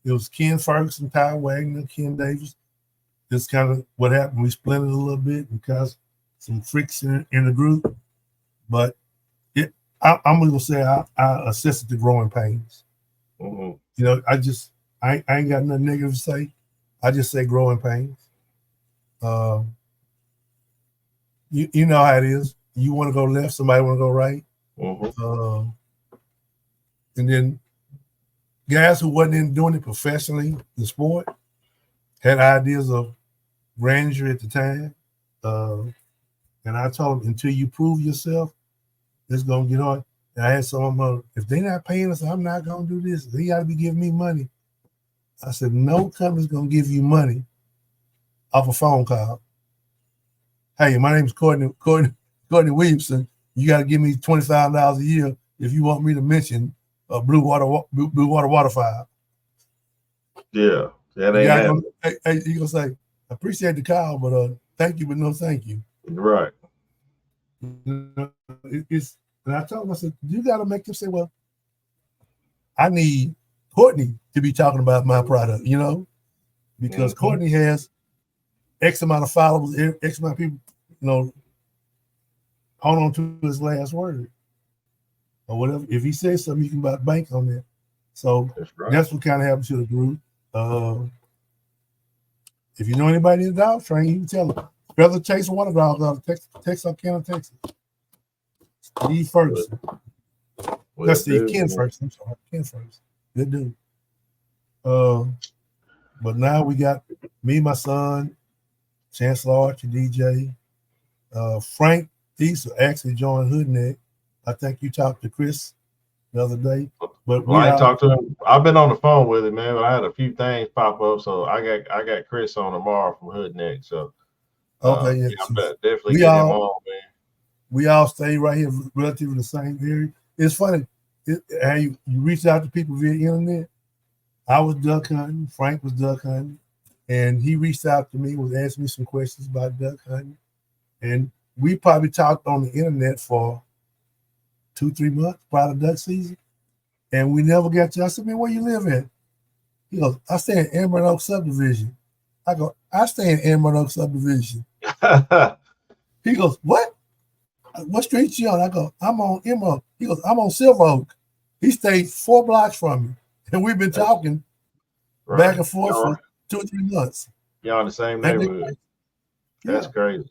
it was Ken Ferguson, Ty Wagner, Ken Davis. That's kind of what happened. We split it a little bit because some freaks in the group. But I'm going to say I assisted the growing pains. Mm-hmm. You know, I ain't got nothing negative to say. I just say growing pains. You know how it is. You want to go left, somebody want to go right. Mm-hmm. And then guys who wasn't in doing it professionally, the sport, had ideas of grandeur at the time. And I told them, until you prove yourself, it's going to get hard. And I had some of them, if they're not paying us, I'm not going to do this. They got to be giving me money. I said, no company's going to give you money off a phone call. Hey, my name's Courtney Williamson. You got to give me $25 a year if you want me to mention Blue Water Waterfowl. Yeah, that ain't happening. You're going to say, I appreciate the call, but thank you, but no thank you. Right. And I told him, I said, you got to make them say, well, I need Courtney to be talking about my product, you know, because Courtney has X amount of followers, X amount of people, you know, hold on to his last word or whatever. If he says something, you can buy bank on that. So that's what kind of happened to the group. If you know anybody in the dog train, you can tell them. Brother Chase one of the dogs out of Texarkana, Texas. Steve Ferguson. That's Steve Ken Ferguson. I'm sorry, Ken Ferguson. Good dude. But now we got me, my son, Chancellor Archer, DJ. Frank Diesel actually joined Hoodneck. I think you talked to Chris the other day. But I ain't talked to him. I've been on the phone with him, man, but I had a few things pop up. So I got Chris on tomorrow from Hoodneck. So okay, yeah. I'm definitely get him on, man. We all stay right here relatively in the same area. It's funny. How you reach out to people via internet. I was duck hunting. Frank was duck hunting. And he reached out to me, was asking me some questions about duck hunting. And we probably talked on the internet for 2-3 months prior to duck season, and we never got to. I said, man, where you live at? He goes, I stay in Emerald Oak subdivision. I go, I stay in Emerald Oak subdivision. He goes, what? What street you on? I go, I'm on Emerald. He goes, I'm on Silver Oak. He stayed 4 blocks from me, and we've been talking back and forth for 2 or 3 months. Y'all in the same neighborhood. That's crazy.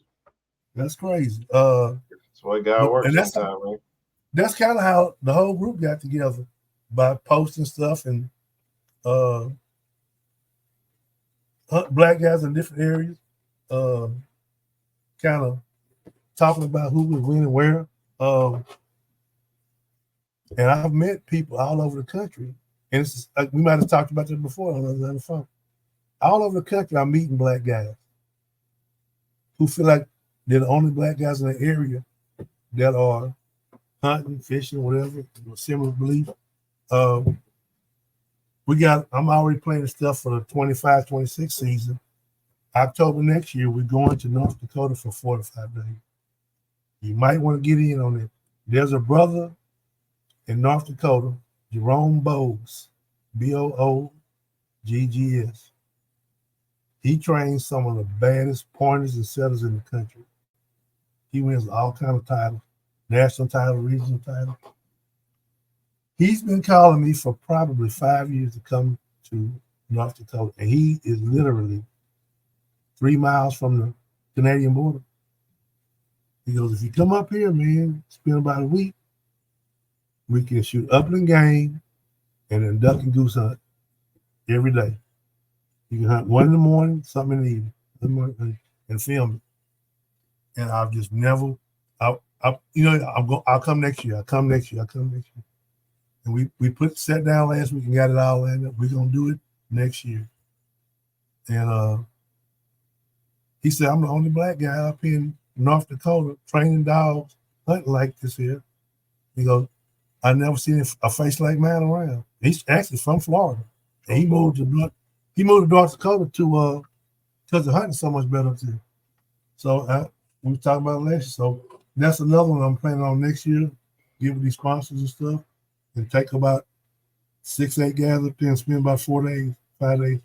That's crazy. That's why God works and sometimes, man. That's kind of how the whole group got together, by posting stuff and black guys in different areas, kind of talking about who was when and where. And I've met people all over the country, and it's like we might have talked about this before on the phone. All over the country, I'm meeting black guys who feel like they're the only black guys in the area that are hunting, fishing, whatever, similar belief. I'm already planning stuff for the 25-26 season. October next year, we're going to North Dakota for 4 to 5 days. You might want to get in on it. There's a brother in North Dakota, Jerome Boggs, Booggs. He trains some of the baddest pointers and setters in the country. He wins all kinds of titles, national title, regional title. He's been calling me for probably 5 years to come to North Dakota, and he is literally 3 miles from the Canadian border. He goes, if you come up here, man, spend about a week, we can shoot upland game and then duck and goose hunt every day. You can hunt 1 in the morning, something in the evening, and film it. And I've just never, I'll come next year. I'll come next year. And we sat down last week and got it all lined up. We're gonna do it next year. And he said, I'm the only black guy up in North Dakota training dogs hunting like this here. He goes, I never seen a face like mine around. He's actually from Florida, and he moved to North Dakota to because the hunting so much better up there. So we were talking about it last year. So that's another one I'm planning on next year. Give these sponsors and stuff, and take about 6-8 guys up there and spend about 4 days, 5 days.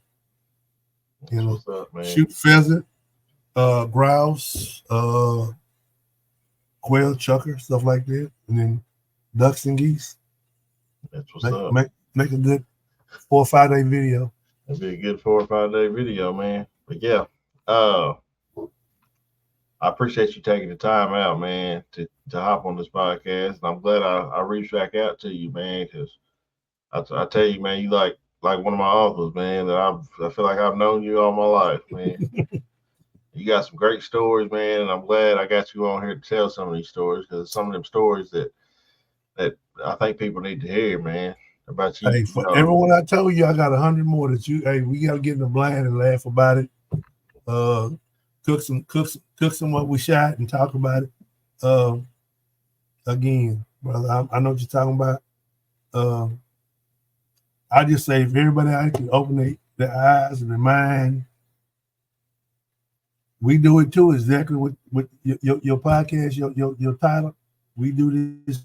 You know, shoot pheasant, grouse, quail, chucker, stuff like that, and then ducks and geese. That's what's up. Make a good 4 or 5 day video. That'd be a good 4 or 5 day video, man. But yeah, I appreciate you taking the time out, man, to hop on this podcast. And I'm glad I reached back out to you, man, because I tell you, man, you like one of my uncles, man, that I feel like I've known you all my life, man. You got some great stories, man, and I'm glad I got you on here to tell some of these stories, because some of them stories that I think people need to hear, man, about you. Hey, for everyone I told you, I got 100 more that we got to get in the blind and laugh about it. Cook some what we shot and talk about it. Again, brother, I know what you're talking about. I just say if everybody out can open their eyes and their mind, we do it too, exactly with your podcast, your title. We do this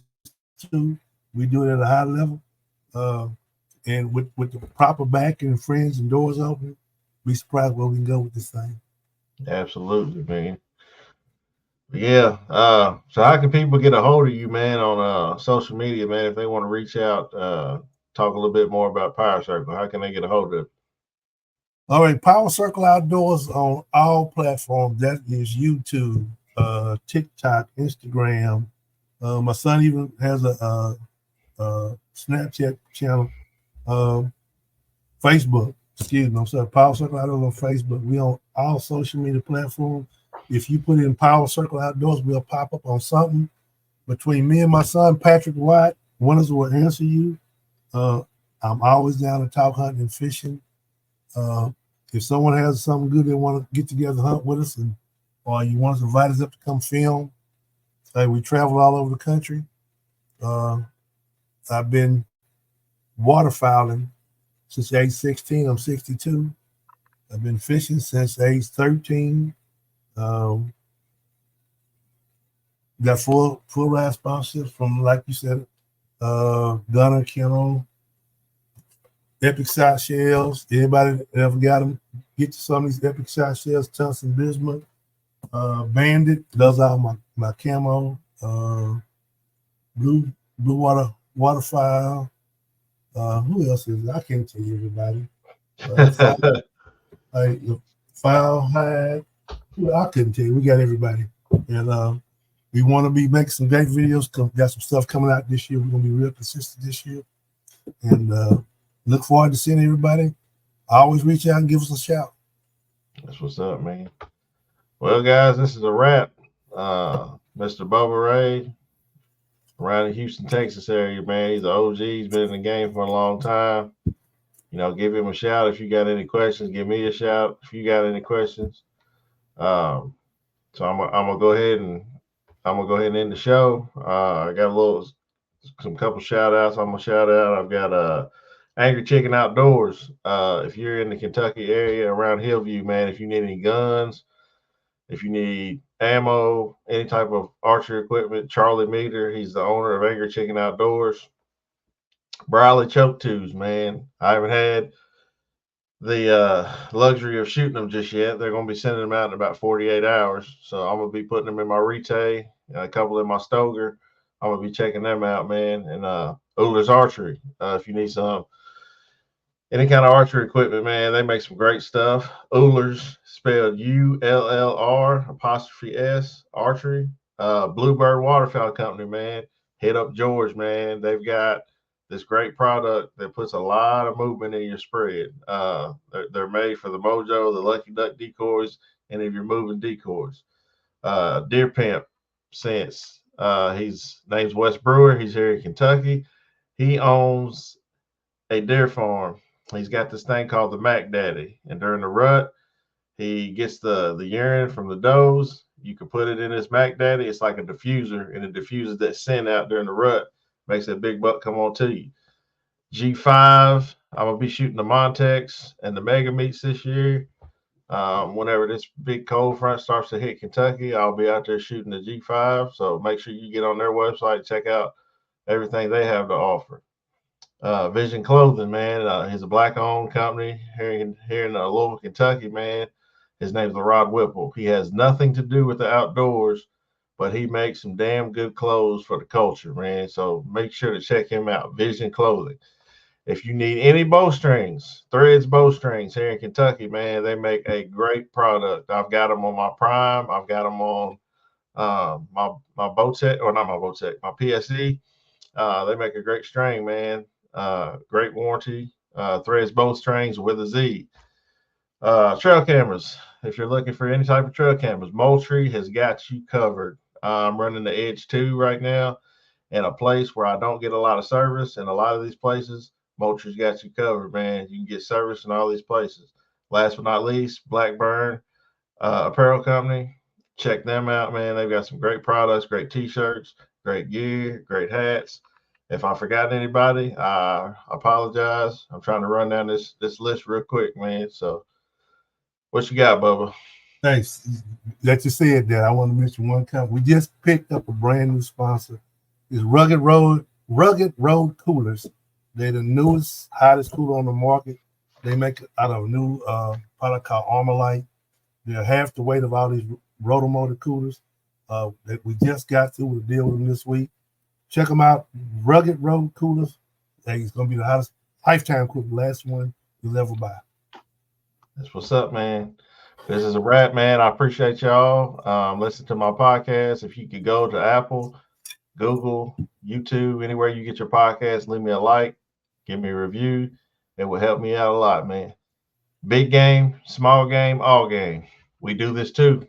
too. We do it at a high level. And with the proper backing and friends and doors open, be surprised where we can go with this thing. Absolutely, man. Yeah. So how can people get a hold of you, man, on social media, man, if they want to reach out, talk a little bit more about Power Circle? How can they get a hold of it? All right, Power Circle Outdoors on all platforms. That is YouTube, TikTok, Instagram. My son even has a Snapchat channel, Facebook. Excuse me, I'm sorry. Power Circle Outdoors on Facebook. We on all social media platforms. If you put in Power Circle Outdoors, we'll pop up on something. Between me and my son, Patrick White, one of us will answer you. I'm always down to talk hunting and fishing. If someone has something good they want to get together, hunt with us, or you want to invite us up to come film, we travel all over the country. I've been waterfowling since age 16. I'm 62. I've been fishing since age 13. got full ride sponsorships from, like you said, Gunner, Kennel, Epic Shot Shells. Anybody that ever got them, get to some of these Epic Shot Shells, Tunson Bismuth. Bandit does all my camo. Blue Waterfowl. Who else is it? I can't tell you everybody. Foul Hide. I couldn't tell you. We got everybody. And we want to be making some great videos. Got some stuff coming out this year. We're going to be real consistent this year. And look forward to seeing everybody. Always reach out and give us a shout. That's what's up, man. Well, guys, this is a wrap. Mr. Bubba Ray, around the Houston, Texas area, man. He's an OG. He's been in the game for a long time. You know, give him a shout if you got any questions. Give me a shout if you got any questions. So I'm gonna go ahead and end the show. I got some couple shout outs. I'm gonna shout out. I've got Angry Chicken Outdoors. If you're in the Kentucky area around Hillview, man, if you need any guns, if you need ammo, any type of archery equipment, Charlie Meter, he's the owner of Angry Chicken Outdoors. Briley choke tubes, man. I haven't had the luxury of shooting them just yet. They're going to be sending them out in about 48 hours. So I'm going to be putting them in my Rete, a couple in my Stoger. I'm going to be checking them out, man. And Ullers Archery, if you need any kind of archery equipment, man, they make some great stuff. Ullers, spelled ULLR''S, Archery. Bluebird Waterfowl Company, man. Hit up George, man. They've got this great product that puts a lot of movement in your spread. They're made for the Mojo, the Lucky Duck decoys, and if you're moving decoys. Deer Pimp Sense. His name's Wes Brewer. He's here in Kentucky. He owns a deer farm. He's got this thing called the Mac Daddy. And during the rut, he gets the urine from the does. You can put it in his Mac Daddy. It's like a diffuser, and it diffuses that scent out during the rut. Makes that big buck come on to you. G5, I'm going to be shooting the Montex and the Mega Meats this year. Whenever this big cold front starts to hit Kentucky, I'll be out there shooting the G5. So make sure you get on their website, check out everything they have to offer. Vision Clothing, man. He's a black-owned company here in Louisville, Kentucky, man. His name's LaRod Whipple. He has nothing to do with the outdoors, but he makes some damn good clothes for the culture, man. So make sure to check him out, Vision Clothing. If you need any bowstrings, Threads bowstrings here in Kentucky, man, they make a great product. I've got them on my Prime. I've got them on my Bowtech, or not my Bowtech, my PSE. They make a great string, man. Great warranty. Threads bowstrings with a Z. Trail cameras. If you're looking for any type of trail cameras, Moultrie has got you covered. I'm running the Edge 2 right now in a place where I don't get a lot of service. And a lot of these places, Moultrie's got you covered, man. You can get service in all these places. Last but not least, Blackburn Apparel Company. Check them out, man. They've got some great products, great T-shirts, great gear, great hats. If I forgot anybody, I apologize. I'm trying to run down this list real quick, man. So what you got, Bubba? Thanks. That you said that, I want to mention one company. We just picked up a brand new sponsor. It's Rugged Road Coolers. They're the newest, hottest cooler on the market. They make it out of a new product called Armorlite. They're half the weight of all these Rotomotor coolers. That we just got through with a deal with them this week. Check them out. Rugged Road Coolers. It's going to be the hottest lifetime cooler, the last one you'll ever buy. That's what's up, man. This is a wrap, man. I appreciate y'all. Listen to my podcast. If you could go to Apple, Google, YouTube, anywhere you get your podcast, leave me a like, give me a review. It will help me out a lot, man. Big game, small game, all game. We do this too.